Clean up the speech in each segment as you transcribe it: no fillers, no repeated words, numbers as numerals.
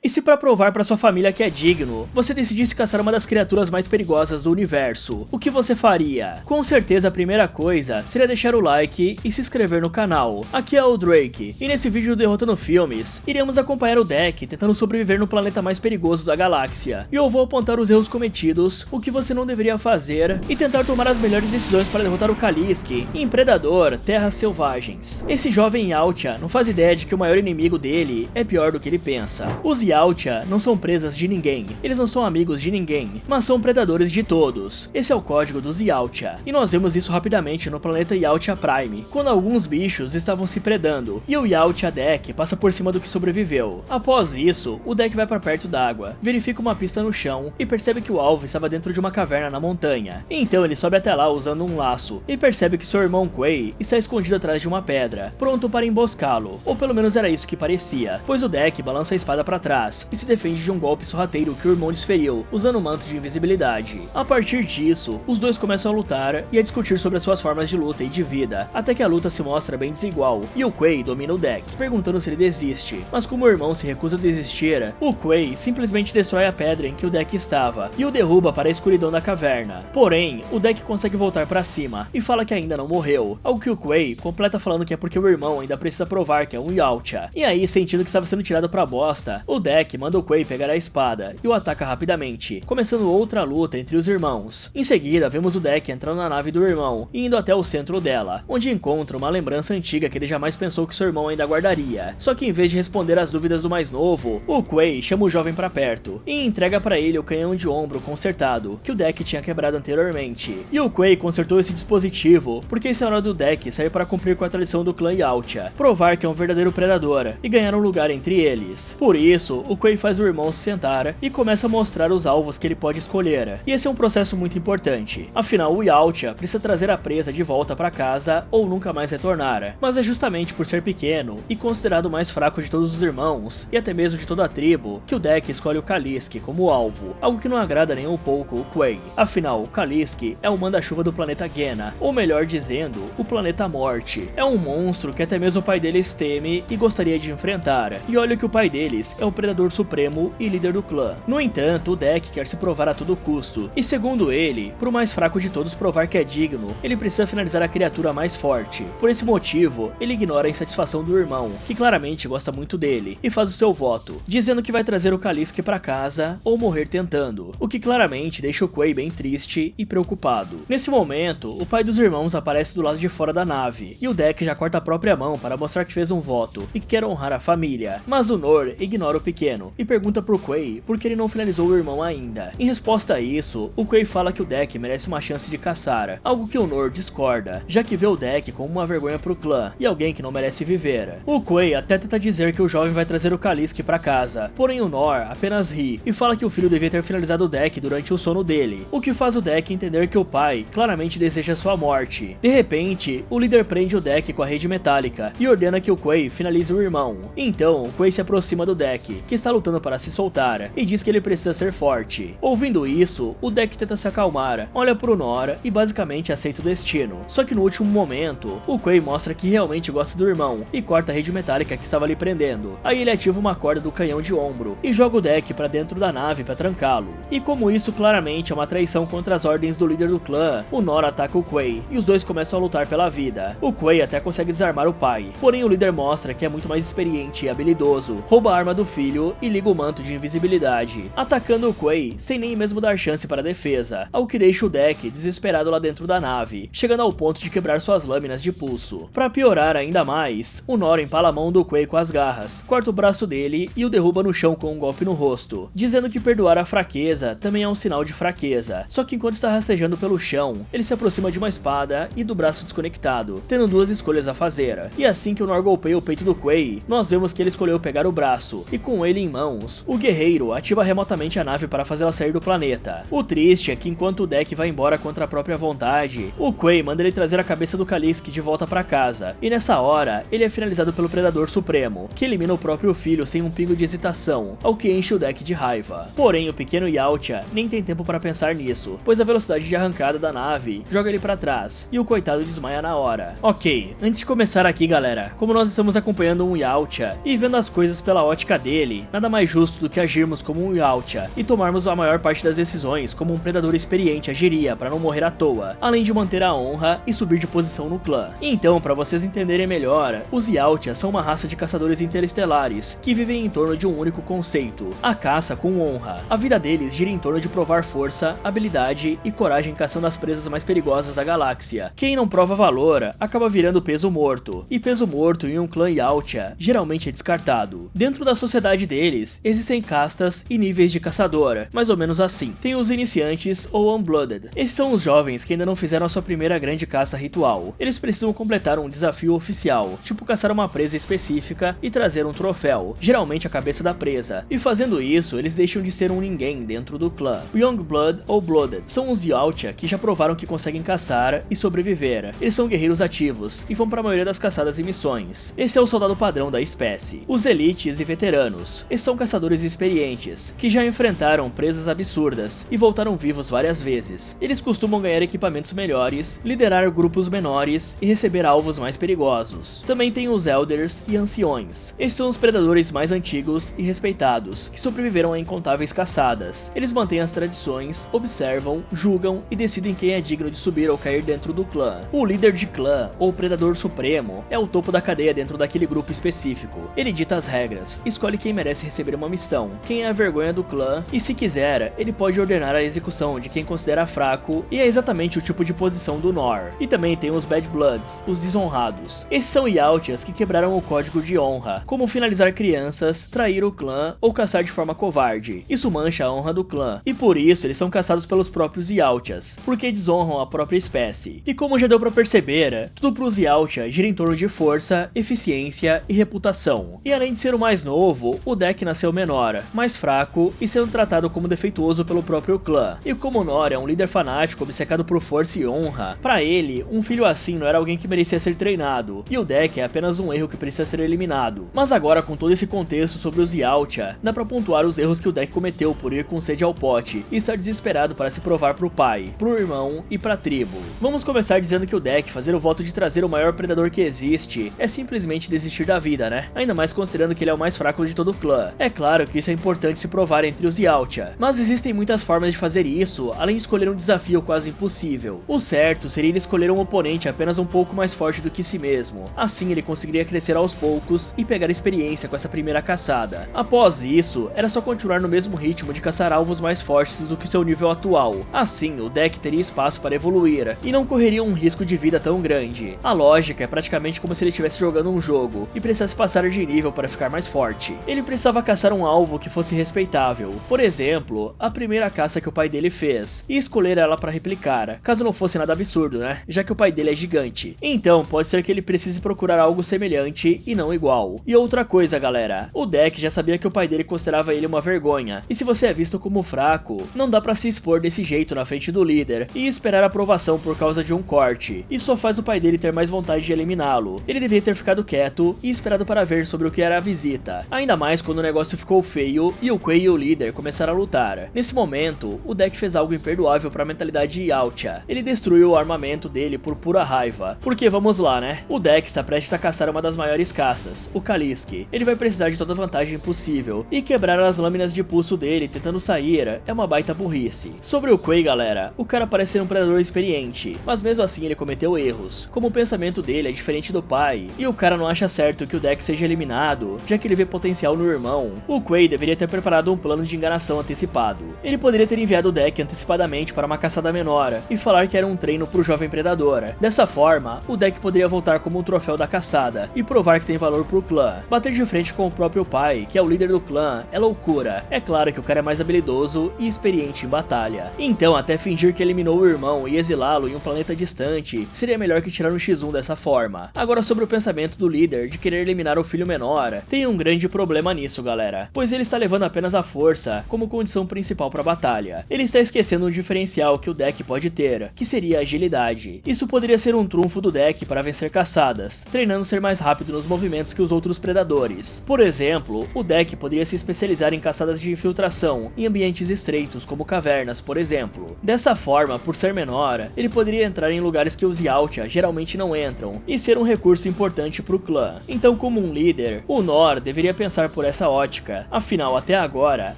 E se pra provar pra sua família que é digno, você decidisse caçar uma das criaturas mais perigosas do universo, o que você faria? Com certeza a primeira coisa seria deixar o like e se inscrever no canal. Aqui é o Drake, e nesse vídeo do Derrotando Filmes, iremos acompanhar o deck tentando sobreviver no planeta mais perigoso da galáxia. E eu vou apontar os erros cometidos, o que você não deveria fazer, e tentar tomar as melhores decisões para derrotar o Kalisk em Predador Terras Selvagens. Esse jovem Yautja não faz ideia de que o maior inimigo dele é pior do que ele pensa. Os Yautja não são presas de ninguém, eles não são amigos de ninguém, mas são predadores de todos. Esse é o código dos Yautja, e nós vemos isso rapidamente no planeta Yautja Prime, quando alguns bichos estavam se predando, e o Yautja deck passa por cima do que sobreviveu. Após isso, o deck vai para perto d'água, verifica uma pista no chão e percebe que o alvo estava dentro de uma caverna na montanha. Então ele sobe até lá usando um laço, e percebe que seu irmão Quay está escondido atrás de uma pedra, pronto para emboscá-lo, ou pelo menos era isso que parecia, pois o deck balança a espada para trás e se defende de um golpe sorrateiro que o irmão desferiu, usando o manto de invisibilidade. A partir disso, os dois começam a lutar e a discutir sobre as suas formas de luta e de vida, até que a luta se mostra bem desigual, e o Quay domina o deck, perguntando se ele desiste, mas como o irmão se recusa a desistir, o Quay simplesmente destrói a pedra em que o deck estava, e o derruba para a escuridão da caverna. Porém, o deck consegue voltar para cima, e fala que ainda não morreu, algo que o Quay completa falando que é porque o irmão ainda precisa provar que é um Yautja. E aí, sentindo que estava sendo tirado pra bosta, o deck manda o Quay pegar a espada, e o ataca rapidamente, começando outra luta entre os irmãos. Em seguida, vemos o deck entrando na nave do irmão, e indo até o centro dela, onde encontra uma lembrança antiga que ele jamais pensou que seu irmão ainda guardaria. Só que em vez de responder às dúvidas do mais novo, o Quay chama o jovem pra perto, e entrega pra ele o canhão de ombro consertado, que o deck tinha quebrado anteriormente. E o Quay consertou esse dispositivo, porque essa é a hora do deck sair para cumprir com a tradição do clã Yautja, provar que é um verdadeiro predador, e ganhar um lugar entre eles. Por isso, o Quay faz o irmão se sentar, e começa a mostrar os alvos que ele pode escolher. E esse é um processo muito importante, afinal o Yautja precisa trazer a presa de volta pra casa, ou nunca mais retornar. Mas é justamente por ser pequeno, e considerado o mais fraco de todos os irmãos, e até mesmo de toda a tribo, que o deck escolhe o Kalisk como alvo, algo que não agrada nem um pouco o Quay. Afinal, o Kalisk é o manda-chuva do planeta Gena, ou melhor dizendo, o planeta Morte. É um monstro que até mesmo o pai deles teme e gostaria de enfrentar, e olha que o pai deles é o predador supremo e líder do clã. No entanto, o deck quer se provar a todo custo, e segundo ele, pro mais fraco de todos provar que é digno, ele precisa finalizar a criatura mais forte. Por esse motivo, ele ignora a insatisfação do irmão, que claramente gosta muito dele, e faz o seu voto, dizendo que vai trazer o Kalisk pra casa, ou morrer tentando, o que claramente deixa o Quay bem triste e preocupado. Nesse momento, o pai dos irmãos aparece do lado de fora da nave, e o deck já corta a própria mão para mostrar que fez um voto, e quer honrar a família, mas o Nor ignora o pequeno, e pergunta pro Quay por que ele não finalizou o irmão ainda. Em resposta a isso, o Quay fala que o deck merece uma chance de caçar, algo que o Nor discorda, já que vê o deck como uma vergonha pro clã, e alguém que não merece viver. O Quay até tenta dizer que o jovem vai trazer o Kalisk pra casa, porém o Nor apenas ri, e fala que o filho devia ter finalizado o deck durante o sono dele, o que faz o deck entender que o pai claramente deseja sua morte. De repente, o líder prende o deck com a rede metálica, e ordena que o Quay finalize o irmão. Então, o Quay se aproxima do deck, que está lutando para se soltar, e diz que ele precisa ser forte. Ouvindo isso, o deck tenta se acalmar, olha pro Nor e basicamente aceita o destino. Só que no último momento, o Quay mostra que realmente gosta do irmão, e corta a rede metálica que estava lhe prendendo. Aí ele ativa uma corda do canhão de ombro, e joga o deck para dentro da nave para trancá-lo. E como isso claramente é uma traição contra as ordens do líder do clã, o Nor ataca o Quay, e os dois começam a lutar pela vida. O Quay até consegue desarmar o pai, porém o líder mostra que é muito mais experiente e habilidoso, rouba a arma do filho e liga o manto de invisibilidade, atacando o Quay sem nem mesmo dar chance para a defesa, ao que deixa o deck desesperado lá dentro da nave, chegando ao ponto de quebrar suas lâminas de pulso. Para piorar ainda mais, o Nor empala a mão do Quay com as garras, corta o braço dele e o derruba no chão com um golpe no rosto, dizendo que perdoar a fraqueza também é um sinal de fraqueza. Só que enquanto está rastejando pelo chão, ele se aproxima de uma espada e do braço desconectado, tendo duas escolhas a fazer. E assim que o Nor golpeia o peito do Quay, nós vemos que ele escolheu pegar o braço, e com ele em mãos, o guerreiro ativa remotamente a nave para fazê-la sair do planeta. O triste é que enquanto o deck vai embora contra a própria vontade, o Quay manda ele trazer a cabeça do Kalisk de volta para casa, e nessa hora, ele é finalizado pelo Predador Supremo, que elimina o próprio filho sem um pingo de hesitação, ao que enche o deck de raiva. Porém, o pequeno Yautja nem tem tempo para pensar nisso, pois a velocidade de arrancada da nave joga ele para trás, e o coitado desmaia na hora. Ok, antes de começar aqui galera, como nós estamos acompanhando um Yautja e vendo as coisas pela ótica dele, dele, nada mais justo do que agirmos como um Yautja e tomarmos a maior parte das decisões como um predador experiente agiria para não morrer à toa, além de manter a honra e subir de posição no clã. Então, para vocês entenderem melhor, os Yautja são uma raça de caçadores interestelares que vivem em torno de um único conceito: a caça com honra. A vida deles gira em torno de provar força, habilidade e coragem caçando as presas mais perigosas da galáxia. Quem não prova valor acaba virando peso morto, e peso morto em um clã Yautja geralmente é descartado. Dentro da sociedade deles, existem castas e níveis de caçador, mais ou menos assim. Tem os iniciantes ou Unblooded. Esses são os jovens que ainda não fizeram a sua primeira grande caça ritual. Eles precisam completar um desafio oficial, tipo caçar uma presa específica e trazer um troféu, geralmente a cabeça da presa, e fazendo isso, eles deixam de ser um ninguém dentro do clã. O Youngblood ou Blooded são os Yautja que já provaram que conseguem caçar e sobreviver. Eles são guerreiros ativos e vão para a maioria das caçadas e missões. Esse é o soldado padrão da espécie. Os elites e veteranos. Esses são caçadores experientes, que já enfrentaram presas absurdas e voltaram vivos várias vezes. Eles costumam ganhar equipamentos melhores, liderar grupos menores e receber alvos mais perigosos. Também tem os Elders e Anciões. Esses são os predadores mais antigos e respeitados, que sobreviveram a incontáveis caçadas. Eles mantêm as tradições, observam, julgam e decidem quem é digno de subir ou cair dentro do clã. O líder de clã, ou predador supremo, é o topo da cadeia dentro daquele grupo específico. Ele dita as regras, escolhe quem merece receber uma missão, quem é a vergonha do clã, e se quiser, ele pode ordenar a execução de quem considera fraco, e é exatamente o tipo de posição do Nor. E também tem os Bad Bloods, os desonrados. Esses são Yautjas que quebraram o código de honra, como finalizar crianças, trair o clã ou caçar de forma covarde. Isso mancha a honra do clã, e por isso eles são caçados pelos próprios Yautjas, porque desonram a própria espécie. E como já deu pra perceber, tudo pros Yautja gira em torno de força, eficiência e reputação. E além de ser o mais novo, o deck nasceu menor, mais fraco e sendo tratado como defeituoso pelo próprio clã. E como Nor é um líder fanático obcecado por força e honra, pra ele, um filho assim não era alguém que merecia ser treinado, e o deck é apenas um erro que precisa ser eliminado. Mas agora, com todo esse contexto sobre os Yautja, dá pra pontuar os erros que o deck cometeu por ir com sede ao pote e estar desesperado para se provar pro pai, pro irmão e pra tribo. Vamos começar dizendo que o deck fazer o voto de trazer o maior predador que existe é simplesmente desistir da vida, né? Ainda mais considerando que ele é o mais fraco de todo o clã. É claro que isso é importante se provar entre os Yautja, mas existem muitas formas de fazer isso, além de escolher um desafio quase impossível. O certo seria ele escolher um oponente apenas um pouco mais forte do que si mesmo. Assim ele conseguiria crescer aos poucos e pegar experiência com essa primeira caçada. Após isso, era só continuar no mesmo ritmo de caçar alvos mais fortes do que seu nível atual. Assim, o deck teria espaço para evoluir e não correria um risco de vida tão grande. A lógica é praticamente como se ele estivesse jogando um jogo e precisasse passar de nível para ficar mais forte. Ele precisava caçar um alvo que fosse respeitável, por exemplo, a primeira caça que o pai dele fez, e escolher ela para replicar, caso não fosse nada absurdo, né? Já que o pai dele é gigante. Então, pode ser que ele precise procurar algo semelhante e não igual. E outra coisa, galera, o deck já sabia que o pai dele considerava ele uma vergonha, e se você é visto como fraco, não dá pra se expor desse jeito na frente do líder e esperar aprovação por causa de um corte. Isso só faz o pai dele ter mais vontade de eliminá-lo. Ele deveria ter ficado quieto e esperado para ver sobre o que era a visita, ainda mais quando o negócio ficou feio e o Quay e o líder começaram a lutar. Nesse momento, o deck fez algo imperdoável para a mentalidade de Yautja. Ele destruiu o armamento dele por pura raiva, porque vamos lá, né? O deck está prestes a caçar uma das maiores caças, o Kalisk. Ele vai precisar de toda vantagem possível, e quebrar as lâminas de pulso dele tentando sair é uma baita burrice. Sobre o Quay, galera, o cara parece ser um predador experiente, mas mesmo assim ele cometeu erros, como o pensamento dele é diferente do pai, e o cara não acha certo que o deck seja eliminado, já que ele vê potencial no irmão. O Quay deveria ter preparado um plano de enganação antecipado. Ele poderia ter enviado o deck antecipadamente para uma caçada menor, e falar que era um treino pro jovem predador. Dessa forma, o deck poderia voltar como um troféu da caçada, e provar que tem valor pro clã. Bater de frente com o próprio pai, que é o líder do clã, é loucura. É claro que o cara é mais habilidoso e experiente em batalha. Então, até fingir que eliminou o irmão e exilá-lo em um planeta distante, seria melhor que tirar um X1 dessa forma. Agora, sobre o pensamento do líder de querer eliminar o filho menor, tem um grande problema nisso, galera, pois ele está levando apenas a força como condição principal para a batalha. Ele está esquecendo um diferencial que o deck pode ter, que seria a agilidade. Isso poderia ser um trunfo do deck para vencer caçadas, treinando ser mais rápido nos movimentos que os outros predadores. Por exemplo, o deck poderia se especializar em caçadas de infiltração em ambientes estreitos, como cavernas, por exemplo. Dessa forma, por ser menor, ele poderia entrar em lugares que os Yautja geralmente não entram, e ser um recurso importante para o clã. Então, como um líder, o Nor deveria pensar por por essa ótica, afinal até agora,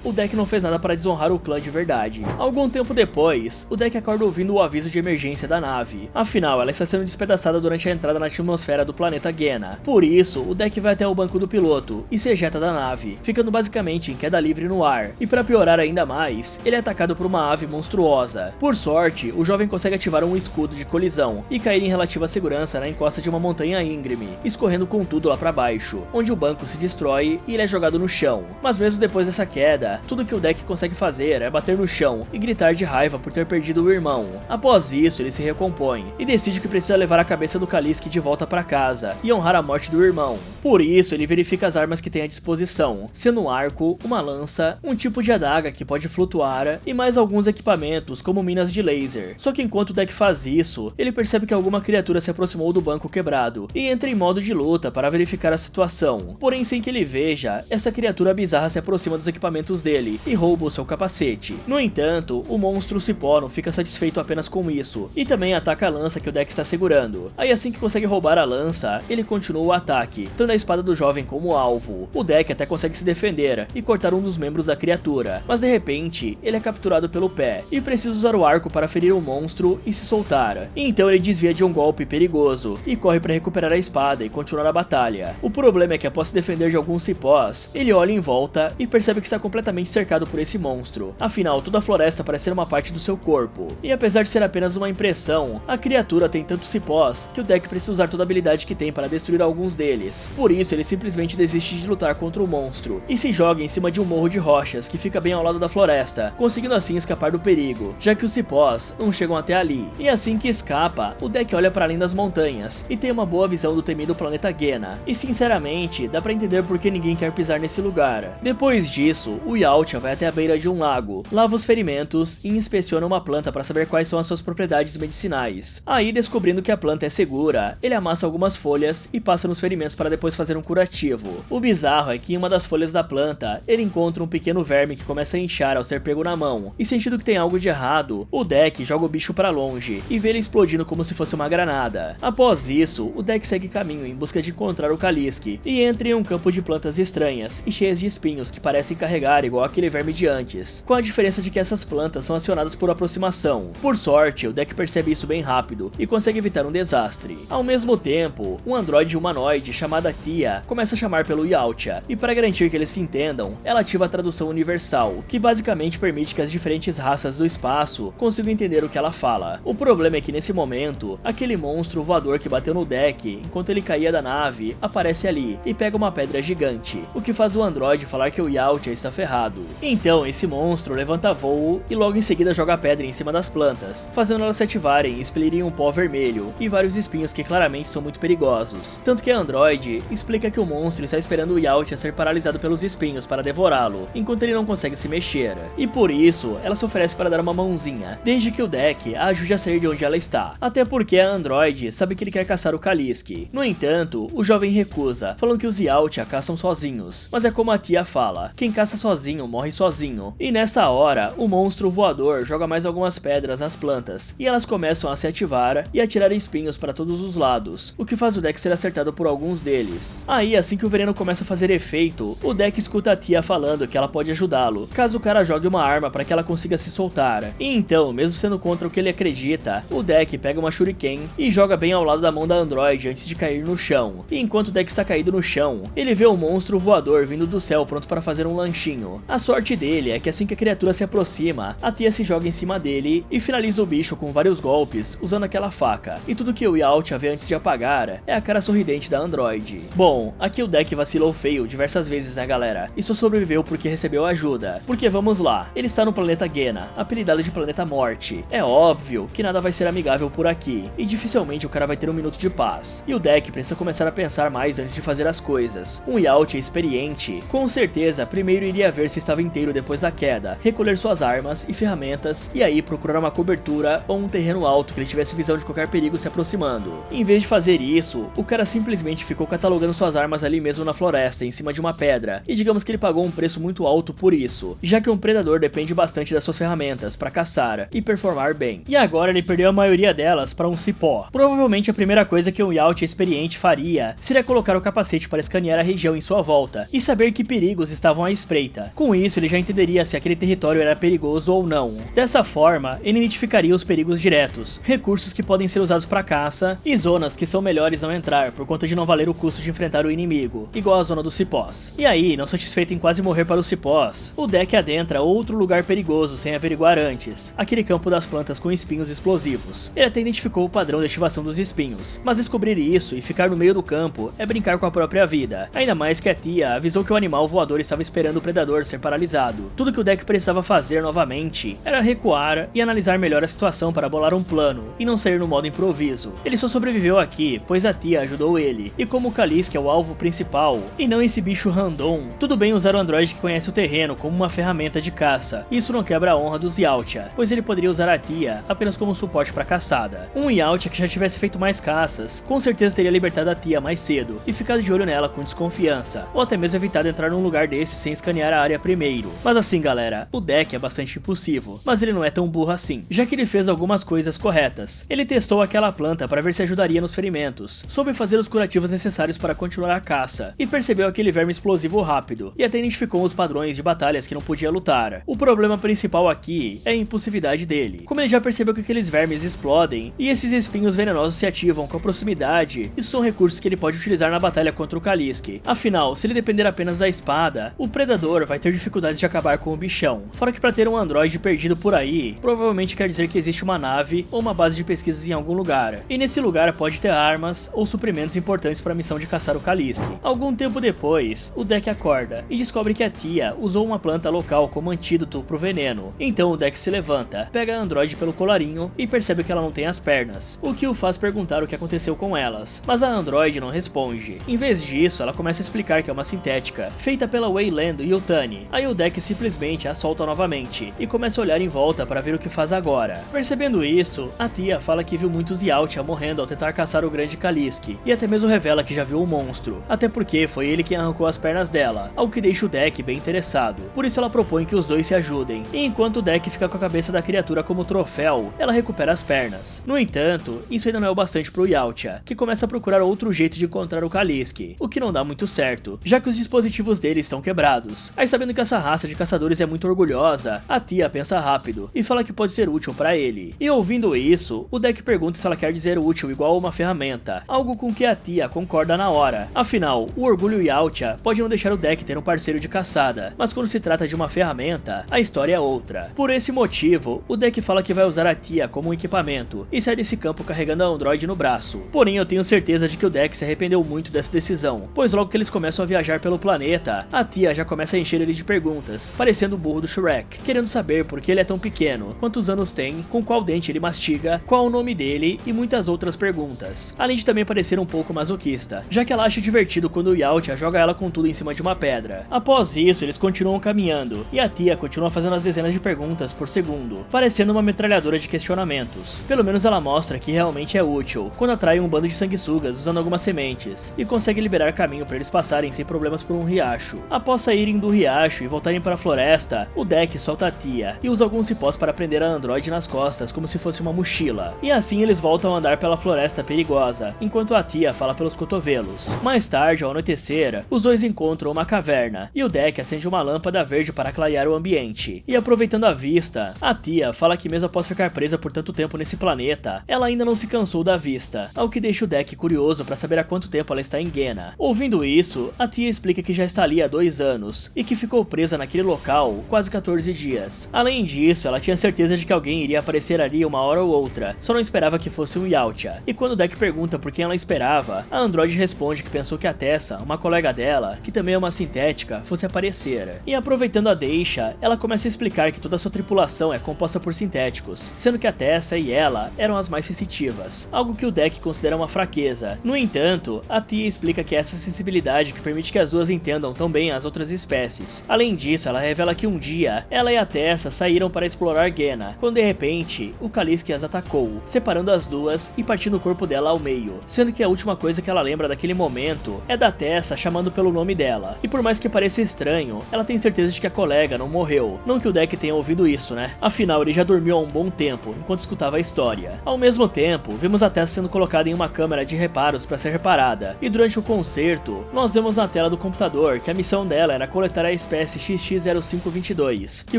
o Deck não fez nada para desonrar o clã de verdade. Algum tempo depois, o Deck acorda ouvindo o aviso de emergência da nave, afinal ela está sendo despedaçada durante a entrada na atmosfera do planeta Gena. Por isso, o Deck vai até o banco do piloto e se ejeta da nave, ficando basicamente em queda livre no ar, e para piorar ainda mais, ele é atacado por uma ave monstruosa. Por sorte, o jovem consegue ativar um escudo de colisão e cair em relativa segurança na encosta de uma montanha íngreme, escorrendo com tudo lá para baixo, onde o banco se destrói e ele é jogado no chão. Mas mesmo depois dessa queda, tudo que o Deck consegue fazer é bater no chão e gritar de raiva por ter perdido o irmão. Após isso, ele se recompõe e decide que precisa levar a cabeça do Kallisky de volta para casa e honrar a morte do irmão. Por isso, ele verifica as armas que tem à disposição, sendo um arco, uma lança, um tipo de adaga que pode flutuar e mais alguns equipamentos como minas de laser. Só que enquanto o Deck faz isso, ele percebe que alguma criatura se aproximou do banco quebrado e entra em modo de luta para verificar a situação. Porém, sem que ele veja, essa criatura bizarra se aproxima dos equipamentos dele e rouba o seu capacete. No entanto, o monstro Cipó não fica satisfeito apenas com isso e também ataca a lança que o Deck está segurando. Aí assim que consegue roubar a lança, ele continua o ataque, tendo a espada do jovem como alvo. O Deck até consegue se defender e cortar um dos membros da criatura, mas de repente, ele é capturado pelo pé e precisa usar o arco para ferir o monstro e se soltar. Então ele desvia de um golpe perigoso e corre para recuperar a espada e continuar a batalha. O problema é que após se defender de alguns cipós, ele olha em volta e percebe que está completamente cercado por esse monstro. Afinal, toda a floresta parece ser uma parte do seu corpo. E apesar de ser apenas uma impressão, a criatura tem tantos cipós que o Deck precisa usar toda a habilidade que tem para destruir alguns deles. Por isso, ele simplesmente desiste de lutar contra o monstro e se joga em cima de um morro de rochas que fica bem ao lado da floresta, conseguindo assim escapar do perigo, já que os cipós não chegam até ali. E assim que escapa, o Deck olha para além das montanhas e tem uma boa visão do temido planeta Gena. E sinceramente, dá pra entender por que ninguém quer pisar nesse lugar. Depois disso, o Yautja vai até a beira de um lago, lava os ferimentos e inspeciona uma planta para saber quais são as suas propriedades medicinais. Aí, descobrindo que a planta é segura, ele amassa algumas folhas e passa nos ferimentos para depois fazer um curativo. O bizarro é que em uma das folhas da planta, ele encontra um pequeno verme que começa a inchar ao ser pego na mão, e sentindo que tem algo de errado, o Deck joga o bicho para longe e vê ele explodindo como se fosse uma granada. Após isso, o Deck segue caminho em busca de encontrar o Kallisky e entra em um campo de plantas estranhas e cheias de espinhos que parecem carregar igual aquele verme de antes, com a diferença de que essas plantas são acionadas por aproximação. Por sorte, o Deck percebe isso bem rápido e consegue evitar um desastre. Ao mesmo tempo, um androide humanoide chamada Tia começa a chamar pelo Yautja, e para garantir que eles se entendam, ela ativa a tradução universal, que basicamente permite que as diferentes raças do espaço consigam entender o que ela fala. O problema é que nesse momento, aquele monstro voador que bateu no Deck enquanto ele caía da nave, aparece ali e pega uma pedra gigante, o que faz o androide falar que o Yautja está ferrado. Então esse monstro levanta voo e logo em seguida joga a pedra em cima das plantas, fazendo elas se ativarem e expelirem um pó vermelho e vários espinhos que claramente são muito perigosos. Tanto que a androide explica que o monstro está esperando o Yautja ser paralisado pelos espinhos para devorá-lo, enquanto ele não consegue se mexer. E por isso, ela se oferece para dar uma mãozinha, desde que o Deck a ajude a sair de onde ela está. Até porque a androide sabe que ele quer caçar o Kallisky. No entanto, o jovem recusa, falando que os Yautja caçam sozinhos. Mas é como a Tia fala, quem caça sozinho morre sozinho. E nessa hora, o monstro voador joga mais algumas pedras nas plantas, e elas começam a se ativar e atirar espinhos para todos os lados, o que faz o Deck ser acertado por alguns deles. Aí, assim que o veneno começa a fazer efeito, o Deck escuta a Tia falando que ela pode ajudá-lo, caso o cara jogue uma arma para que ela consiga se soltar. E então, mesmo sendo contra o que ele acredita, o Deck pega uma shuriken e joga bem ao lado da mão da androide antes de cair no chão. E enquanto o Deck está caído no chão, ele vê o monstro voador vindo do céu pronto para fazer um lanchinho. A sorte dele é que assim que a criatura se aproxima, a Tia se joga em cima dele e finaliza o bicho com vários golpes usando aquela faca. E tudo que o Yautja vê antes de apagar é a cara sorridente da androide. Bom, aqui o Deck vacilou feio diversas vezes, né galera? E só sobreviveu porque recebeu ajuda. Porque vamos lá, ele está no planeta Gena, apelidado de Planeta Morte. É óbvio que nada vai ser amigável por aqui, e dificilmente o cara vai ter um minuto de paz. E o Deck precisa começar a pensar mais antes de fazer as coisas. Um Yautja experiente, com certeza primeiro iria ver se estava inteiro depois da queda, recolher suas armas e ferramentas, e aí procurar uma cobertura ou um terreno alto que ele tivesse visão de qualquer perigo se aproximando. Em vez de fazer isso, o cara simplesmente ficou catalogando suas armas ali mesmo na floresta, em cima de uma pedra, e digamos que ele pagou um preço muito alto por isso, já que um predador depende bastante das suas ferramentas para caçar e performar bem. E agora ele perdeu a maioria delas para um cipó. Provavelmente a primeira coisa que um Yautja experiente faria seria colocar o capacete para escanear a região em sua volta, volta e saber que perigos estavam à espreita. Com isso, ele já entenderia se aquele território era perigoso ou não. Dessa forma, ele identificaria os perigos diretos, recursos que podem ser usados para caça e zonas que são melhores não entrar por conta de não valer o custo de enfrentar o inimigo, igual a zona dos cipós. E aí, não satisfeito em quase morrer para os cipós, o deck adentra outro lugar perigoso sem averiguar antes, aquele campo das plantas com espinhos explosivos. Ele até identificou o padrão de ativação dos espinhos, mas descobrir isso e ficar no meio do campo é brincar com a própria vida, ainda mais que a tia avisou que o animal voador estava esperando o predador ser paralisado. Tudo que o deck precisava fazer novamente era recuar e analisar melhor a situação para bolar um plano e não sair no modo improviso. Ele só sobreviveu aqui pois a tia ajudou ele, e como o Kalisk é o alvo principal e não esse bicho random, tudo bem usar o androide que conhece o terreno como uma ferramenta de caça. Isso não quebra a honra dos Yautja, pois ele poderia usar a tia apenas como suporte para caçada. Um Yautja que já tivesse feito mais caças, com certeza teria libertado a tia mais cedo e ficado de olho nela com desconfiança, ou até mesmo evitado entrar num lugar desse sem escanear a área primeiro. Mas assim galera, o deck é bastante impulsivo, mas ele não é tão burro assim, já que ele fez algumas coisas corretas. Ele testou aquela planta para ver se ajudaria nos ferimentos, soube fazer os curativos necessários para continuar a caça, e percebeu aquele verme explosivo rápido, e até identificou os padrões de batalhas que não podia lutar. O problema principal aqui é a impulsividade dele. Como ele já percebeu que aqueles vermes explodem, e esses espinhos venenosos se ativam com a proximidade, isso são recursos que ele pode utilizar na batalha contra o Kalisk. Afinal, se ele depender apenas da espada, o predador vai ter dificuldade de acabar com o bichão. Fora que para ter um androide perdido por aí, provavelmente quer dizer que existe uma nave ou uma base de pesquisas em algum lugar, e nesse lugar pode ter armas ou suprimentos importantes para a missão de caçar o Kalisk. Algum tempo depois, o deck acorda e descobre que a tia usou uma planta local como antídoto pro veneno. Então o deck se levanta, pega a androide pelo colarinho e percebe que ela não tem as pernas, o que o faz perguntar o que aconteceu com elas, mas a androide não responde. Em vez disso, ela começa a explicar que é uma sintética, feita pela Wayland e Yutani. Aí o deck simplesmente a solta novamente e começa a olhar em volta para ver o que faz agora. Percebendo isso, a tia fala que viu muitos Yautja morrendo ao tentar caçar o grande Kalisk, e até mesmo revela que já viu o monstro, até porque foi ele quem arrancou as pernas dela, algo que deixa o deck bem interessado. Por isso ela propõe que os dois se ajudem, e enquanto o deck fica com a cabeça da criatura como troféu, ela recupera as pernas. No entanto, isso ainda não é o bastante pro Yautja, que começa a procurar outro jeito de encontrar o Kalisk, o que não dá muito certo, já que os dispositivos dele estão quebrados. Aí sabendo que essa raça de caçadores é muito orgulhosa, a tia pensa rápido e fala que pode ser útil para ele. E ouvindo isso, o deck pergunta se ela quer dizer útil igual uma ferramenta, algo com que a tia concorda na hora. Afinal, o orgulho Yautja pode não deixar o deck ter um parceiro de caçada, mas quando se trata de uma ferramenta, a história é outra. Por esse motivo, o deck fala que vai usar a tia como um equipamento e sai desse campo carregando a androide no braço. Porém, eu tenho certeza de que o deck se arrependeu muito dessa decisão, pois logo que eles começam a viajar pelo planeta, a tia já começa a encher ele de perguntas, parecendo o burro do Shrek, querendo saber por que ele é tão pequeno, quantos anos tem, com qual dente ele mastiga, qual o nome dele e muitas outras perguntas. Além de também parecer um pouco masoquista, já que ela acha divertido quando o Yautja joga ela com tudo em cima de uma pedra. Após isso, eles continuam caminhando, e a tia continua fazendo as dezenas de perguntas por segundo, parecendo uma metralhadora de questionamentos. Pelo menos ela mostra que realmente é útil, quando atrai um bando de sanguessugas usando algumas sementes, e consegue liberar caminho para eles passarem sem problemas por um riacho. Após saírem do riacho e voltarem para a floresta, o deck solta a tia, e usa alguns cipós para prender a androide nas costas como se fosse uma mochila. E assim eles voltam a andar pela floresta perigosa, enquanto a tia fala pelos cotovelos. Mais tarde, ao anoitecer, os dois encontram uma caverna, e o deck acende uma lâmpada verde para clarear o ambiente. E aproveitando a vista, a tia fala que mesmo após ficar presa por tanto tempo nesse planeta, ela ainda não se cansou da vista, ao que deixa o deck curioso para saber há quanto tempo ela está em Gehenna. Ouvindo isso, a tia explica que já está ali há 2 anos, e que ficou presa naquele local quase 14 dias. Além disso, ela tinha certeza de que alguém iria aparecer ali uma hora ou outra, só não esperava que fosse um Yautja. E quando o deck pergunta por quem ela esperava, a androide responde que pensou que a Tessa, uma colega dela, que também é uma sintética, fosse aparecer. E aproveitando a deixa, ela começa a explicar que toda a sua tripulação é composta por sintéticos, sendo que a Tessa e ela eram as mais sensitivas, algo que o deck considera uma fraqueza. No entanto, a tia explica que é essa sensibilidade que permite que as duas entendam tão bem as outras espécies. Além disso, ela revela que um dia, ela e a Tessa saíram para explorar Gehenna, quando de repente, o Kalisk as atacou, separando as duas e partindo o corpo dela ao meio, sendo que a última coisa que ela lembra daquele momento é da Tessa chamando pelo nome dela. E por mais que pareça estranho, ela tem certeza de que a colega não morreu. Não que o deck tenha ouvido isso, né? Afinal, ele já dormiu há um bom tempo, enquanto escutava a história. Ao mesmo tempo, vimos a Tessa sendo colocada em uma câmara de reparos para ser reparada, e durante o concerto, nós vemos na tela ela do computador que a missão dela era coletar a espécie XX0522, que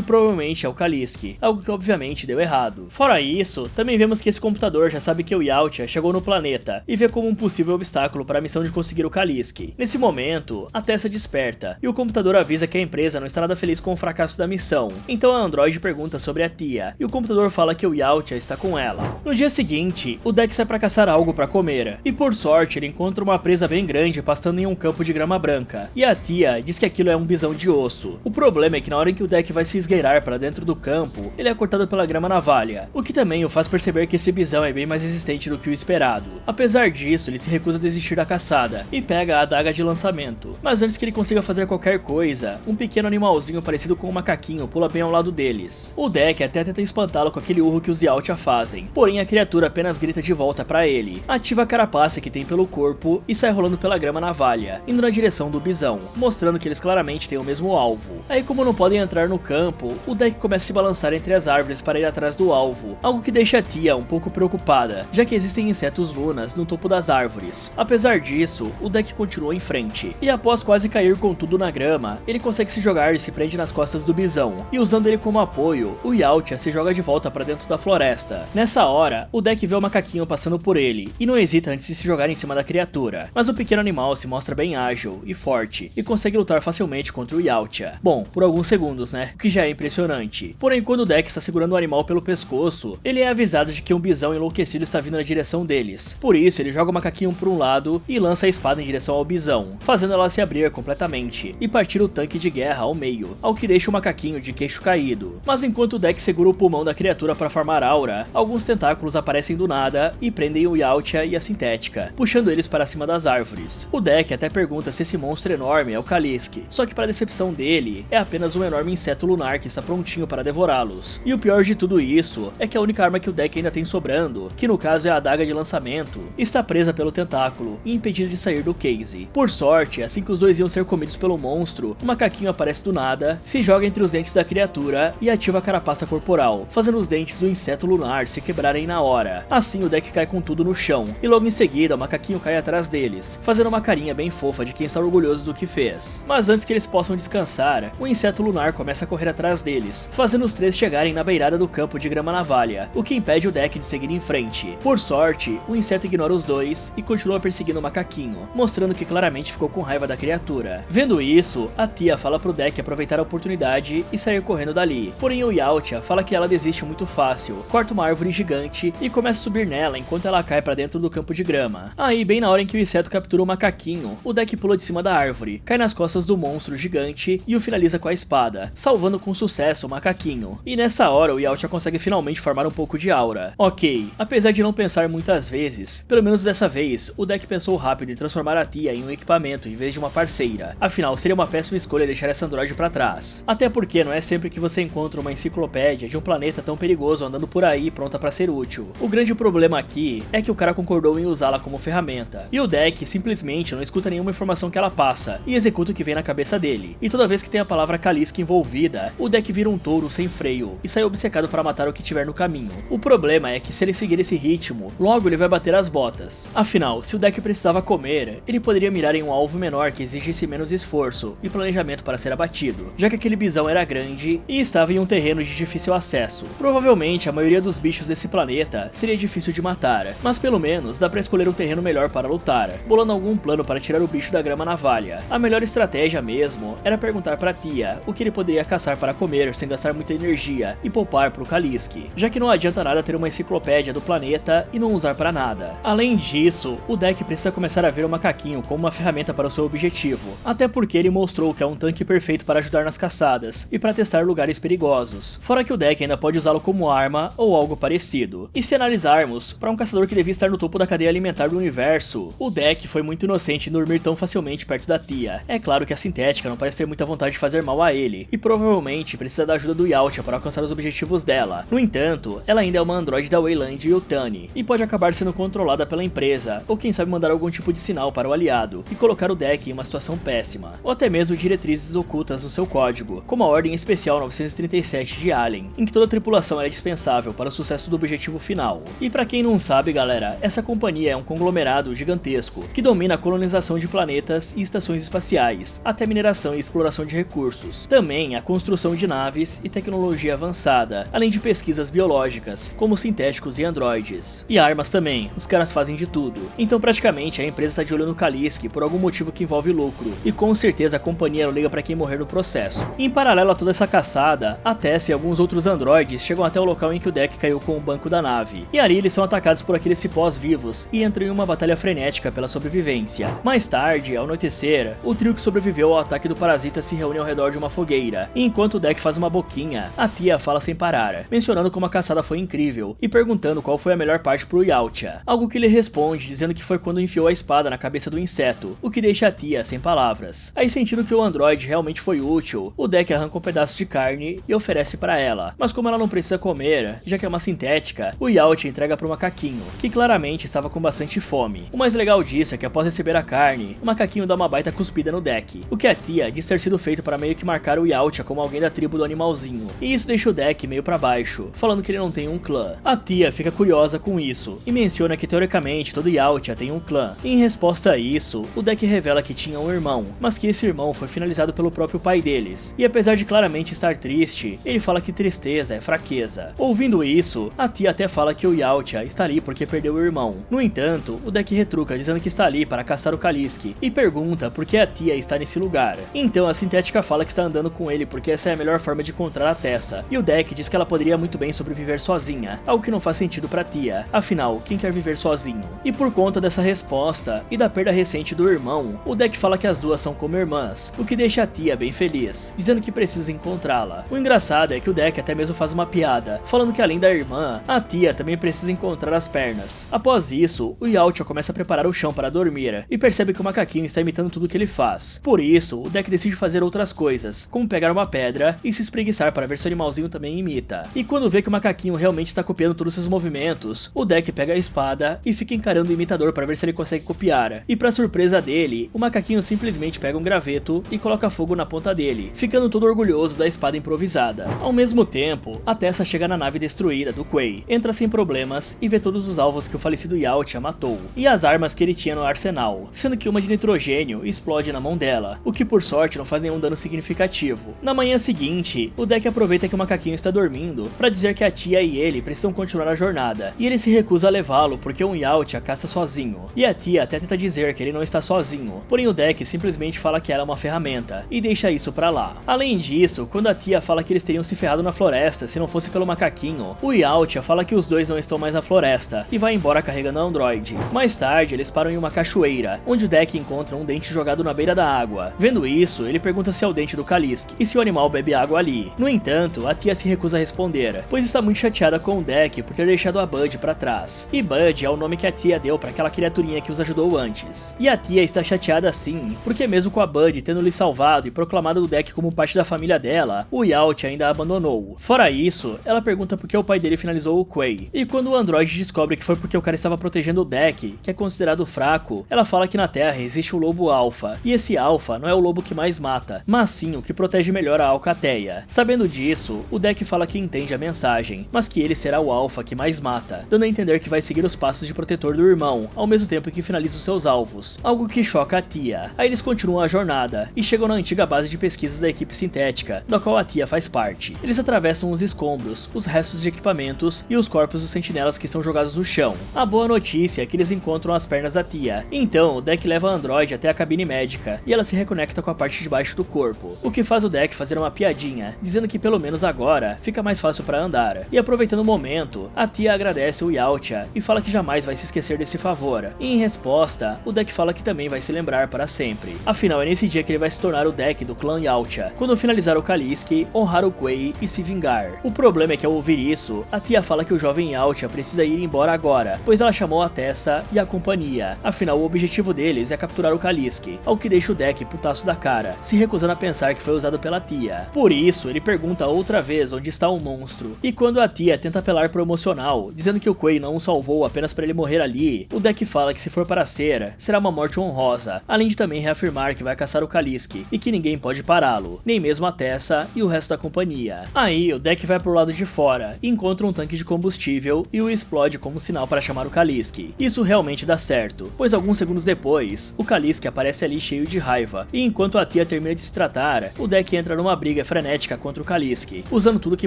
provavelmente é o Kalisk, algo que obviamente deu errado. Fora isso, também vemos que esse computador já sabe que o Yautja chegou no planeta e vê como um possível obstáculo para a missão de conseguir o Kalisk. Nesse momento, a Tessa desperta e o computador avisa que a empresa não está nada feliz com o fracasso da missão. Então a androide pergunta sobre a tia e o computador fala que o Yautja está com ela. No dia seguinte, o Deck sai para caçar algo para comer e por sorte ele encontra uma presa bem grande pastando em um campo de grama branca e a tia diz que aquilo é um bisão de osso. O problema é que na hora em que o Deck vai se esgueirar para dentro do campo, ele é cortado pela grama navalha, o que também o faz perceber que esse bisão é bem mais resistente do que o esperado. Apesar disso, ele se recusa a desistir da caçada e pega a adaga de lançamento. Mas antes que ele consiga fazer qualquer coisa, um pequeno animalzinho parecido com um macaquinho pula bem ao lado deles. O Deck até tenta espantá-lo com aquele urro que os Yautja fazem, porém a criatura apenas grita de volta pra ele, ativa a carapaça que tem pelo corpo e sai rolando pela grama navalha, indo na direção do bisão, mostrando que eles claramente têm o mesmo alvo. Aí como não podem entrar no campo, o Deck começa a se balançar entre as árvores para ir atrás do alvo, algo que deixa a tia um pouco preocupada, já que existem insetos lunas no topo das árvores. Apesar disso, o Deck continua em frente, e após quase cair com tudo na grama, ele consegue se jogar e se prende nas costas do bisão, e usando ele como apoio, o Yautja se joga de volta para dentro da floresta. Nessa hora, o Deck vê o macaquinho passando por ele, e não hesita antes de se jogar em cima da criatura, mas o pequeno animal se mostra bem ágil e forte, e consegue lutar facilmente contra o Yautja. Bom, por alguns segundos, né, o que já é impressionante. Porém, quando o Deck está segurando o animal pelo pescoço, ele é avisado de que um bisão enlouquecido está vindo na direção deles. Por isso, ele joga o macaquinho para um lado e lança a espada em direção ao bisão, fazendo ela se abrir completamente e partir o tanque de guerra ao meio, ao que deixa o macaquinho de queixo caído. Mas enquanto o Deck segura o pulmão da criatura para formar aura, alguns tentáculos aparecem do nada e prendem o Yautja e a sintética, puxando eles para cima das árvores. O Deck até pergunta se esse monstro enorme é o Kalisk, só que para decepção dele, é apenas um enorme inseto lunar que está prontinho para devorá-los. E o pior de tudo isso é que a única arma que o Deck ainda tem sobrando, que no caso é a adaga de lançamento, está presa pelo tentáculo e impedida de sair do case. Por sorte, assim que os dois iam ser comidos pelo monstro, o macaquinho aparece do nada, se joga entre os dentes da criatura e ativa a carapaça corporal, fazendo os dentes do inseto lunar se quebrarem na hora. Assim o Deck cai com tudo no chão, e logo em seguida o macaquinho cai atrás deles, fazendo uma carinha bem fofa de quem está orgulhoso do que fez. Mas antes que eles possam descansar, o inseto lunar começa a correr atrás deles, fazendo os três chegarem na beirada do campo de grama navalha, o que impede o Deck de seguir em frente. Por sorte, o inseto ignora os dois e continua perseguindo o macaquinho, mostrando que claramente ficou com raiva da criatura. Vendo isso, a tia fala pro Deck aproveitar a oportunidade e sair correndo dali. Porém o Yautja fala que ela desiste muito fácil, corta uma árvore gigante e começa a subir nela enquanto ela cai pra dentro do campo de grama. Aí, bem na hora em que o inseto captura o macaquinho, o Deck pula de cima da árvore, cai nas costas do monstro gigante e o finaliza com a espada, salvando com sucesso o macaquinho. E nessa hora o Yautja consegue finalmente formar um pouco de aura. Ok, apesar de não pensar muitas vezes, pelo menos dessa vez, o Deck pensou rápido em transformar a tia em um equipamento em vez de uma parceira. Afinal, seria uma péssima escolha deixar essa androide pra trás. Até porque não é sempre que você encontra uma enciclopédia de um planeta tão perigoso andando por aí pronta pra ser útil. O grande problema aqui é que o cara concordou em usá-la como ferramenta, e o Deck simplesmente não escuta nenhuma informação que ela passa e executa o que vem na cabeça dele. E toda vez que tem a palavra Kalisk envolvida, o Deck vira um touro sem freio e sai obcecado para matar o que tiver no caminho. O problema é que se ele seguir esse ritmo, logo ele vai bater as botas. Afinal, se o Deck precisava comer, ele poderia mirar em um alvo menor que exigisse menos esforço e planejamento para ser abatido, já que aquele bisão era grande e estava em um terreno de difícil acesso. Provavelmente a maioria dos bichos desse planeta seria difícil de matar, mas pelo menos dá pra escolher um terreno melhor para lutar, bolando algum plano para tirar o bicho da grama navalha. A melhor estratégia mesmo era perguntar pra tia o que ele poderia caçar para comer sem gastar muita energia e poupar pro Kalisk, já que não adianta nada ter uma enciclopédia do planeta e não usar pra nada. Além disso, o Deck precisa começar a ver o macaquinho como uma ferramenta para o seu objetivo, até porque ele mostrou que é um tanque perfeito para ajudar nas caçadas e para testar lugares perigosos, fora que o Deck ainda pode usá-lo como arma ou algo parecido. E se analisarmos, para um caçador que devia estar no topo da cadeia alimentar do universo, o Deck foi muito inocente em dormir tão facilmente perto da tia. É claro que a sintética não parece ter muita vontade de fazer mal a ele, e provavelmente precisa da ajuda do Yautja para alcançar os objetivos dela. No entanto, ela ainda é uma androide da Wayland Yutani, e pode acabar sendo controlada pela empresa, ou quem sabe mandar algum tipo de sinal para o aliado, e colocar o Deck em uma situação péssima, ou até mesmo diretrizes ocultas no seu código, como a Ordem Especial 937 de Alien, em que toda a tripulação era dispensável para o sucesso do objetivo final. E pra quem não sabe, galera, essa companhia é um conglomerado gigantesco, que domina a colonização de planetas bases e estações espaciais, até mineração e exploração de recursos. Também a construção de naves e tecnologia avançada, além de pesquisas biológicas, como sintéticos e androides. E armas também, os caras fazem de tudo. Então praticamente a empresa está de olho no Kalisk por algum motivo que envolve lucro, e com certeza a companhia não liga para quem morrer no processo. Em paralelo a toda essa caçada, a Tess e alguns outros androides chegam até o local em que o Deck caiu com o banco da nave, e ali eles são atacados por aqueles cipós vivos e entram em uma batalha frenética pela sobrevivência. Mais tarde, ao anoitecer, o trio que sobreviveu ao ataque do parasita se reúne ao redor de uma fogueira, e enquanto o Deck faz uma boquinha, a tia fala sem parar, mencionando como a caçada foi incrível e perguntando qual foi a melhor parte pro Yautja, algo que ele responde dizendo que foi quando enfiou a espada na cabeça do inseto, o que deixa a tia sem palavras. Aí, sentindo que o androide realmente foi útil, o Deck arranca um pedaço de carne e oferece para ela, mas como ela não precisa comer, já que é uma sintética, o Yautja entrega pro macaquinho, que claramente estava com bastante fome. O mais legal disso é que após receber a carne, o macaquinho dá uma baita cuspida no Deck, o que a tia diz ter sido feito para meio que marcar o Yautja como alguém da tribo do animalzinho, e isso deixa o Deck meio para baixo, falando que ele não tem um clã. A tia fica curiosa com isso, e menciona que teoricamente todo Yautja tem um clã. E em resposta a isso, o Deck revela que tinha um irmão, mas que esse irmão foi finalizado pelo próprio pai deles, e apesar de claramente estar triste, ele fala que tristeza é fraqueza. Ouvindo isso, a tia até fala que o Yautja está ali porque perdeu o irmão. No entanto, o Deck retruca dizendo que está ali para caçar o Kalisk, e pergunta por que a tia está nesse lugar. Então a sintética fala que está andando com ele porque essa é a melhor forma de encontrar a Tessa, e o Deck diz que ela poderia muito bem sobreviver sozinha, algo que não faz sentido pra tia, afinal, quem quer viver sozinho? E por conta dessa resposta, e da perda recente do irmão, o Deck fala que as duas são como irmãs, o que deixa a tia bem feliz, dizendo que precisa encontrá-la. O engraçado é que o Deck até mesmo faz uma piada, falando que além da irmã, a tia também precisa encontrar as pernas. Após isso, o Yautja começa a preparar o chão para dormir, e percebe que o macaquinho está imitando tudo que ele faz. Por isso, o Deck decide fazer outras coisas, como pegar uma pedra e se espreguiçar para ver se o animalzinho também imita. E quando vê que o macaquinho realmente está copiando todos os seus movimentos, o Deck pega a espada e fica encarando o imitador para ver se ele consegue copiar. E para surpresa dele, o macaquinho simplesmente pega um graveto e coloca fogo na ponta dele, ficando todo orgulhoso da espada improvisada. Ao mesmo tempo, a Tessa chega na nave destruída do Quay, entra sem problemas e vê todos os alvos que o falecido Yautja matou, e as armas que ele tinha no arsenal, sendo que uma de nitrogênio explode na mão dela, o que por sorte não faz nenhum dano significativo. Na manhã seguinte, o Deck aproveita que o macaquinho está dormindo para dizer que a tia e ele precisam continuar a jornada, e ele se recusa a levá-lo porque um Yautja caça sozinho, e a tia até tenta dizer que ele não está sozinho, porém o Deck simplesmente fala que ela é uma ferramenta, e deixa isso pra lá. Além disso, quando a tia fala que eles teriam se ferrado na floresta se não fosse pelo macaquinho, o Yautja fala que os dois não estão mais na floresta, e vai embora carregando a androide. Mais tarde, eles param em uma cachoeira, onde o Deck encontra um dente jogado na beira da água. Vendo isso, ele pergunta se é o dente do Kalisk, e se o animal bebe água ali. No entanto, a tia se recusa a responder, pois está muito chateada com o Deck por ter deixado a Bud pra trás. E Bud é o nome que a tia deu pra aquela criaturinha que os ajudou antes. E a tia está chateada sim, porque mesmo com a Bud tendo lhe salvado e proclamado o Deck como parte da família dela, o Yautja ainda a abandonou. Fora isso, ela pergunta por que o pai dele finalizou o Quay. E quando o androide descobre que foi porque o cara estava protegendo o Deck, que é considerado fraco, ela fala que na Terra existe o lobo alfa, e esse alfa não é o lobo que mais mata, mas sim o que protege melhor a Alcateia. Sabendo disso, o Deck fala que entende a mensagem, mas que ele será o alfa que mais mata, dando a entender que vai seguir os passos de protetor do irmão, ao mesmo tempo que finaliza os seus alvos, algo que choca a tia. Aí eles continuam a jornada, e chegam na antiga base de pesquisas da equipe sintética, da qual a tia faz parte. Eles atravessam os escombros, os restos de equipamentos e os corpos dos sentinelas que são jogados no chão. A boa notícia é que eles encontram as pernas da tia, então o Deck leva a androide até a cabine médica, e ela se reconecta com a parte de baixo do corpo, o que faz o Deck fazer uma piadinha, dizendo que pelo menos agora fica mais fácil para andar. E aproveitando o momento, a tia agradece o Yautja e fala que jamais vai se esquecer desse favor. E em resposta, o Deck fala que também vai se lembrar para sempre. Afinal, é nesse dia que ele vai se tornar o Deck do clã Yautja, quando finalizar o Kalisk, honrar o Quay e se vingar. O problema é que ao ouvir isso, a tia fala que o jovem Yautja precisa ir embora agora, pois ela chamou a Tessa e a companhia. Afinal, o objetivo deles é capturar o Kalisk, ao que deixa o Deck putaço da cara, se recusando a pensar que foi usado pela tia. Por isso, ele pergunta outra vez onde está o monstro, e quando a tia tenta apelar pro emocional, dizendo que o Quay não o salvou apenas para ele morrer ali, o Deck fala que se for para ser, será uma morte honrosa, além de também reafirmar que vai caçar o Kalisk, e que ninguém pode pará-lo, nem mesmo a Tessa e o resto da companhia. Aí, o Deck vai pro lado de fora, e encontra um tanque de combustível e o explode como sinal para chamar o Kalisk. Isso realmente dá certo, pois alguns segundos depois, o Kalisk Kaliski aparece ali cheio de raiva, e enquanto a tia termina de se tratar, o deck entra numa briga frenética contra o Kaliski, usando tudo que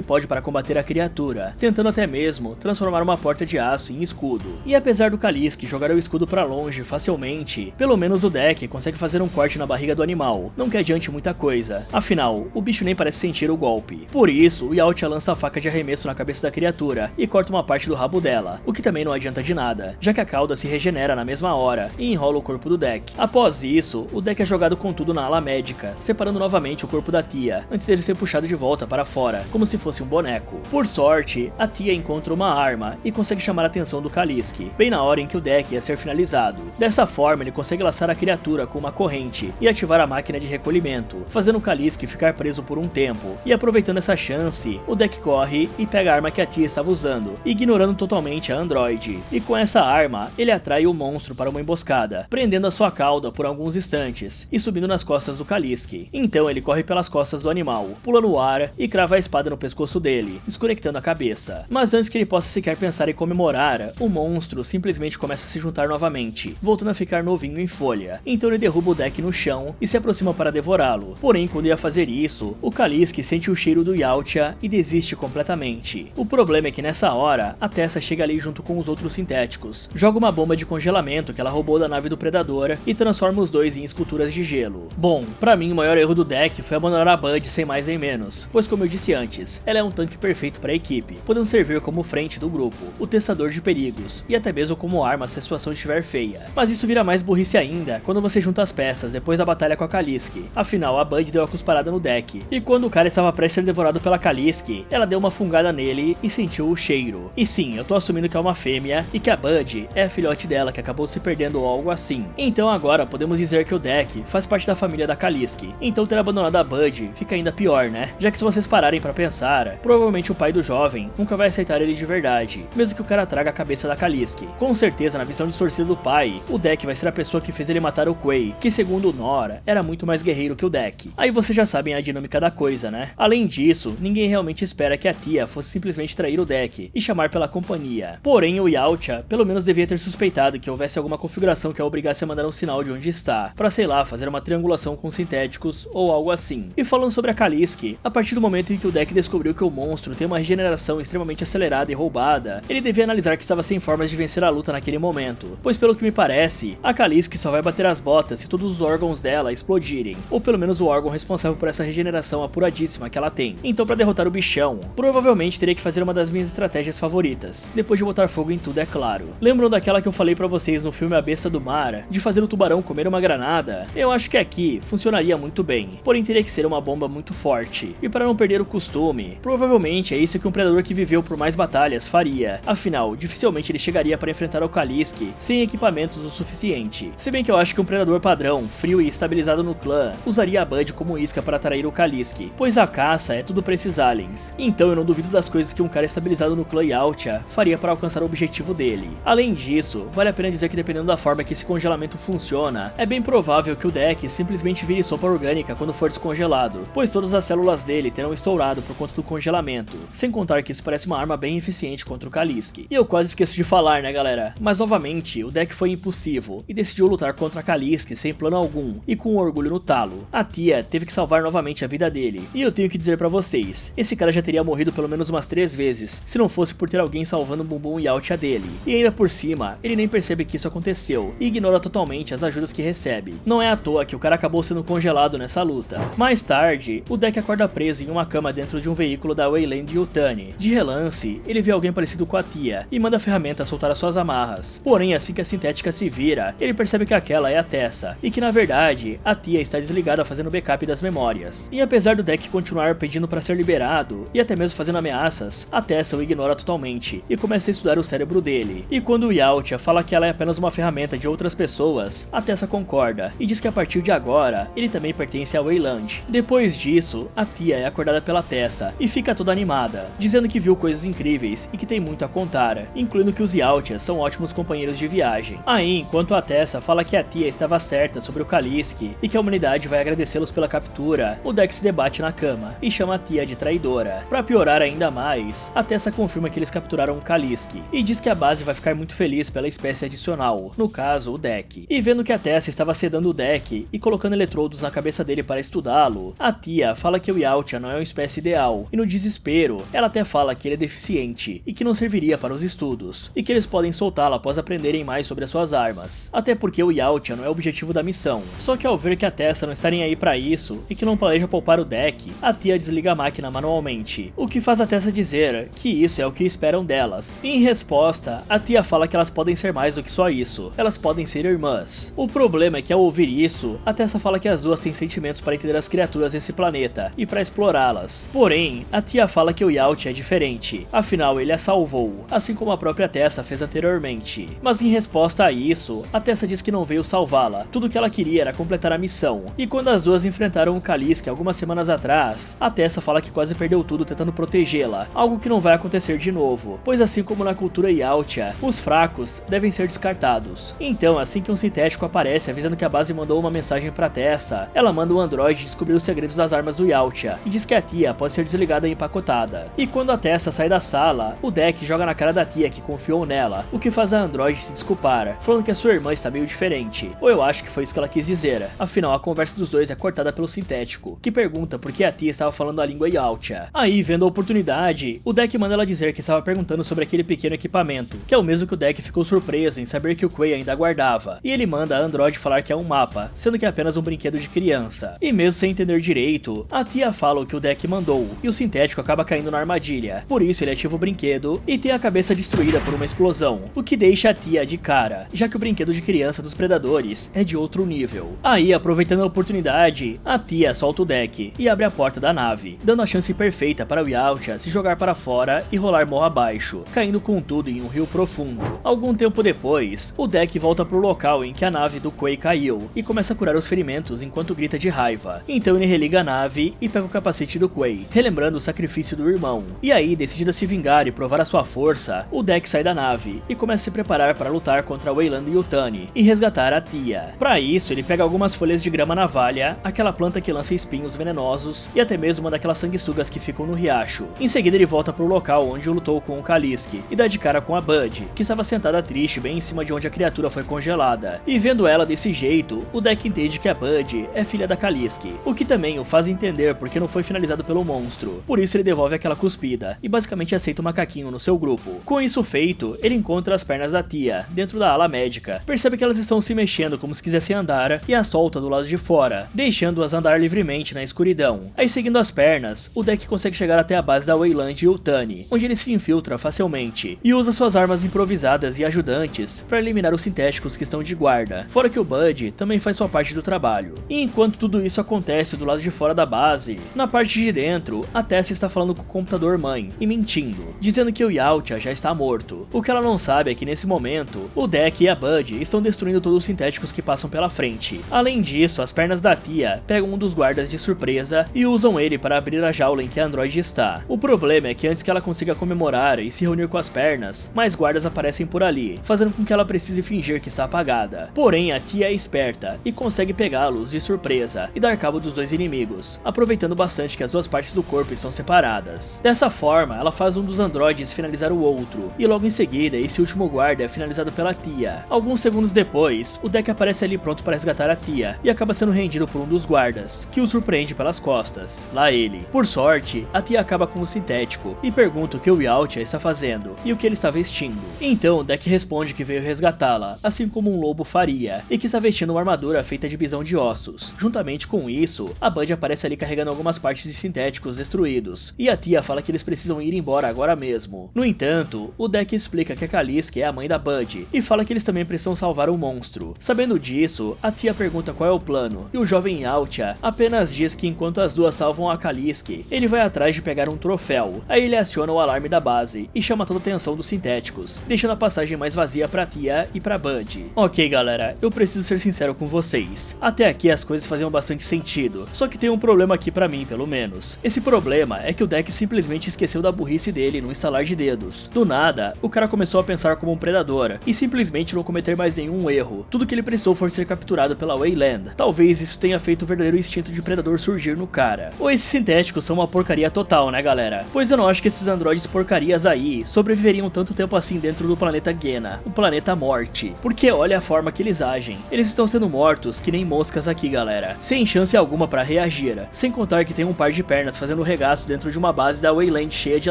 pode para combater a criatura, tentando até mesmo transformar uma porta de aço em escudo. E apesar do Kaliski jogar o escudo para longe facilmente, pelo menos o deck consegue fazer um corte na barriga do animal, não que adiante muita coisa, afinal, o bicho nem parece sentir o golpe. Por isso, o Yautja lança a faca de arremesso na cabeça da criatura e corta uma parte do rabo dela, o que também não adianta de nada, já que a cauda se regenera na mesma hora e enrola o corpo do deck. Após isso, o deck é jogado com tudo na ala médica, separando novamente o corpo da tia, antes dele ser puxado de volta para fora, como se fosse um boneco. Por sorte, a tia encontra uma arma e consegue chamar a atenção do Kaliski, bem na hora em que o deck ia ser finalizado. Dessa forma, ele consegue laçar a criatura com uma corrente e ativar a máquina de recolhimento, fazendo o Kaliski ficar preso por um tempo. E aproveitando essa chance, o deck corre e pega a arma que a tia estava usando, ignorando totalmente a androide. E com essa arma, ele atrai o monstro para uma emboscada, prendendo a sua cauda por alguns instantes e subindo nas costas do Kaliski. Então ele corre pelas costas do animal, pula no ar e crava a espada no pescoço dele, desconectando a cabeça. Mas antes que ele possa sequer pensar em comemorar, o monstro simplesmente começa a se juntar novamente, voltando a ficar novinho em folha. Então ele derruba o deck no chão e se aproxima para devorá-lo. Porém, quando ia fazer isso, o Kaliski sente o cheiro do Yautja e desiste completamente. O problema é que nessa hora, a Tessa chega ali junto com os outros sintéticos, joga uma bomba de congelamento que ela roubou da nave do Predador e transforma os dois em esculturas de gelo. Bom, pra mim o maior erro do deck foi abandonar a Bud sem mais nem menos, pois como eu disse antes, ela é um tanque perfeito para a equipe, podendo servir como frente do grupo, o testador de perigos, e até mesmo como arma se a situação estiver feia. Mas isso vira mais burrice ainda quando você junta as peças depois da batalha com a Kaliski. Afinal, a Bud deu a cusparada no deck, e quando o cara estava prestes a ser devorado pela Kaliski, ela deu uma fungada nele e sentiu o cheiro. E sim, eu tô assumindo que é uma fêmea e que a Bud é a filhote dela que acabou se perdendo ou algo assim. Então agora podemos dizer que o deck faz parte da família da Kaliski. Então ter abandonado a Bud fica ainda pior, né? Já que se vocês pararem pra pensar, provavelmente o pai do jovem nunca vai aceitar ele de verdade, mesmo que o cara traga a cabeça da Kaliski. Com certeza, na visão distorcida do pai, o deck vai ser a pessoa que fez ele matar o Quay, que segundo o Nora, era muito mais guerreiro que o deck. Aí vocês já sabem a dinâmica da coisa, né? Além disso, ninguém realmente espera que a tia fosse simplesmente trair o deck e chamar pela companhia. Porém, o Yautja pelo menos devia ter suspeitado que houvesse alguma configuração que a obrigasse a mandar um sinal de onde está, pra sei lá, fazer uma triangulação com sintéticos ou algo assim. E falando sobre a Kaliski, a partir do momento em que o deck descobriu que o monstro tem uma regeneração extremamente acelerada e roubada, ele devia analisar que estava sem formas de vencer a luta naquele momento, pois pelo que me parece, a Kaliski só vai bater as botas se todos os órgãos dela explodirem, ou pelo menos o órgão responsável por essa regeneração apuradíssima que ela tem. Então pra derrotar o bichão, provavelmente teria que fazer uma das minhas estratégias favoritas, depois de botar fogo em tudo, é claro. Lembram daquela que eu falei pra vocês no filme A Besta do Mar, de fazer o tubarão comer uma granada? Eu acho que aqui funcionaria muito bem, porém teria que ser uma bomba muito forte, e para não perder o costume, provavelmente é isso que um predador que viveu por mais batalhas faria, afinal, dificilmente ele chegaria para enfrentar o Kaliski sem equipamentos o suficiente. Se bem que eu acho que um predador padrão, frio e estabilizado no clã, usaria a Bud como isca para atrair o Kaliski, pois a caça é tudo pra esses aliens. Então eu não duvido das coisas que um cara estabilizado no clã Yautja faria para alcançar o objetivo dele. Além disso, vale a pena dizer que dependendo da forma que esse congelamento funciona, é bem provável que o deck simplesmente vire sopa orgânica quando for descongelado, pois todas as células dele terão estourado por conta do congelamento, sem contar que isso parece uma arma bem eficiente contra o Kaliski. E eu quase esqueço de falar, né galera, mas novamente, o deck foi impulsivo e decidiu lutar contra a Kaliski sem plano algum e com orgulho no talo. A tia teve que salvar novamente a vida dele, e eu tenho que dizer pra vocês, esse cara já teria morrido pelo menos umas 3 vezes, se não fosse por ter alguém salvando o bumbum Yautja dele. E ainda por cima, ele nem percebe que isso aconteceu, e ignora totalmente as ajudas que recebe. Não é à toa que o cara acabou sendo congelado nessa luta. Mais tarde, o deck acorda preso em uma cama dentro de um veículo da Wayland Yutani. De relance, ele vê alguém parecido com a tia, e manda a ferramenta soltar as suas amarras. Porém, assim que a sintética se vira, ele percebe que aquela é a Tessa, e que na verdade, a tia está desligada fazendo backup das memórias. E apesar do deck continuar pedindo para ser liberado, e até mesmo fazendo ameaças, a Tessa o ignora totalmente, e começa a estudar o cérebro dele. E quando o Yautja fala que ela é apenas uma ferramenta de outras pessoas, a Tessa concorda, e diz que a partir de agora, ele também pertence a Wayland. Depois disso, a tia é acordada pela Tessa, e fica toda animada, dizendo que viu coisas incríveis, e que tem muito a contar, incluindo que os Yautjas são ótimos companheiros de viagem. Aí, enquanto a Tessa fala que a tia estava certa sobre o Kaliski, e que a humanidade vai agradecê-los pela captura, o deck se debate na cama, e chama a tia de traidora. Pra piorar ainda mais, a Tessa confirma que eles capturaram o Kaliski, e diz que a base vai ficar muito feliz pela espécie adicional, no caso, o deck. E vendo que a Tessa estava sedando o Deck e colocando eletrodos na cabeça dele para estudá-lo, a tia fala que o Yautja não é uma espécie ideal, e no desespero, ela até fala que ele é deficiente e que não serviria para os estudos, e que eles podem soltá-lo após aprenderem mais sobre as suas armas, até porque o Yautja não é o objetivo da missão. Só que ao ver que a Tessa não está nem aí para isso e que não planeja poupar o Deck, a tia desliga a máquina manualmente, o que faz a Tessa dizer que isso é o que esperam delas. E em resposta, a tia fala que elas podem ser mais do que só isso, elas podem ser irmãs. O problema é que ao ouvir isso, a Tessa fala que as duas têm sentimentos para entender as criaturas desse planeta e para explorá-las. Porém, a tia fala que o Yautja é diferente, afinal ele a salvou, assim como a própria Tessa fez anteriormente. Mas em resposta a isso, a Tessa diz que não veio salvá-la, tudo que ela queria era completar a missão. E quando as duas enfrentaram o Kaliske algumas semanas atrás, a Tessa fala que quase perdeu tudo tentando protegê-la, algo que não vai acontecer de novo, pois assim como na cultura Yautja, os fracos devem ser descartados. Então, assim que um sintético aparece avisando que a base mandou uma mensagem pra Tessa, ela manda o androide descobrir os segredos das armas do Yautja e diz que a tia pode ser desligada e empacotada. E quando a Tessa sai da sala, o Deck joga na cara da tia que confiou nela, o que faz a androide se desculpar, falando que a sua irmã está meio diferente. Ou eu acho que foi isso que ela quis dizer, afinal a conversa dos dois é cortada pelo sintético, que pergunta por que a tia estava falando a língua Yautja. Aí, vendo a oportunidade, o Deck manda ela dizer que estava perguntando sobre aquele pequeno equipamento, que é o mesmo que o Deck ficou surpreso em saber que o Quay ainda guardava, e ele manda a androide falar que é um mapa, sendo que é apenas um brinquedo de criança. E mesmo sem entender direito, a tia fala o que o Deck mandou, e o sintético acaba caindo na armadilha, por isso ele ativa o brinquedo e tem a cabeça destruída por uma explosão, o que deixa a tia de cara, já que o brinquedo de criança dos predadores é de outro nível. Aí, aproveitando a oportunidade, a tia solta o Deck e abre a porta da nave, dando a chance perfeita para o Yautja se jogar para fora e rolar morro abaixo, caindo com tudo em um rio profundo. Algum tempo depois, o Deck volta pro local em que a nave do Quay caiu e começa a curar os ferimentos enquanto grita de raiva. Então ele religa a nave e pega o capacete do Quay, relembrando o sacrifício do irmão. E aí, decidido a se vingar e provar a sua força, o Deck sai da nave e começa a se preparar para lutar contra Weyland e Yutani e resgatar a tia. Para isso, ele pega algumas folhas de grama navalha, aquela planta que lança espinhos venenosos e até mesmo uma daquelas sanguessugas que ficam no riacho. Em seguida, ele volta pro local onde lutou com o Kaliske e dá de cara com a Bud, que estava sentada triste bem em cima de onde a criatura foi congelada. E vendo ela desse jeito, o Deck entende que a Bud é filha da Kaliske, o que também o faz entender porque não foi finalizado pelo monstro. Por isso ele devolve aquela cuspida e basicamente aceita o macaquinho no seu grupo. Com isso feito, ele encontra as pernas da tia dentro da ala médica, percebe que elas estão se mexendo como se quisessem andar e as solta do lado de fora, deixando-as andar livremente na escuridão. Aí, seguindo as pernas, o Deck consegue chegar até a base da Weyland e Yutani, onde ele se infiltra facilmente e usa suas armas improvisadas e ajudantes para eliminar os sintéticos que estão de guarda, fora que o Bud também faz sua parte do trabalho. E enquanto tudo isso acontece do lado de fora da base, na parte de dentro, a Tessa está falando com o computador mãe e mentindo, dizendo que o Yautja já está morto. O que ela não sabe é que nesse momento, o Deck e a Bud estão destruindo todos os sintéticos que passam pela frente. Além disso, as pernas da tia pegam um dos guardas de surpresa e usam ele para abrir a jaula em que a androide está. O problema é que antes que ela consiga comemorar e se reunir com as pernas, mais guardas aparecem por ali, fazendo com que ela precise fingir que está apagada. Porém, a tia é esperta e consegue pegá-los de surpresa e dar cabo dos dois inimigos, aproveitando bastante que as duas partes do corpo estão separadas. Dessa forma, ela faz um dos androides finalizar o outro, e logo em seguida, esse último guarda é finalizado pela tia. Alguns segundos depois, o Deck aparece ali pronto para resgatar a tia, e acaba sendo rendido por um dos guardas, que o surpreende pelas costas. Lá ele. Por sorte, a tia acaba com o sintético, e pergunta o que o Yautja está fazendo, e o que ele está vestindo. Então, o Deck responde que veio resgatá-la, assim como um lobo faria, e que está vestindo uma armadura feita de bisão de ossos. Juntamente com isso, a Bud aparece ali carregando algumas partes de sintéticos destruídos, e a tia fala que eles precisam ir embora agora mesmo. No entanto, o Deck explica que a Kaliske é a mãe da Bud, e fala que eles também precisam salvar o monstro. Sabendo disso, a tia pergunta qual é o plano, e o jovem Yautja apenas diz que enquanto as duas salvam a Kaliske, ele vai atrás de pegar um troféu. Aí ele aciona o alarme da base, e chama toda a atenção dos sintéticos, deixando a passagem mais vazia pra tia e pra Bud. Ok galera, eu preciso ser sincero com vocês, até aqui as coisas faziam bastante sentido, só que tem um problema aqui pra mim pelo menos. Esse problema é que o Deck simplesmente esqueceu da burrice dele num estalar de dedos. Do nada, o cara começou a pensar como um predador, e simplesmente não cometer mais nenhum erro. Tudo que ele precisou foi ser capturado pela Weyland. Talvez isso tenha feito o verdadeiro instinto de predador surgir no cara. Ou esses sintéticos são uma porcaria total, né galera? Pois eu não acho que esses androides porcarias aí sobreviveriam tanto tempo assim dentro do planeta Gena, o planeta Morte. Porque olha a forma que eles passagem. Eles estão sendo mortos que nem moscas aqui, galera, sem chance alguma pra reagir, sem contar que tem um par de pernas fazendo regaço dentro de uma base da Wayland cheia de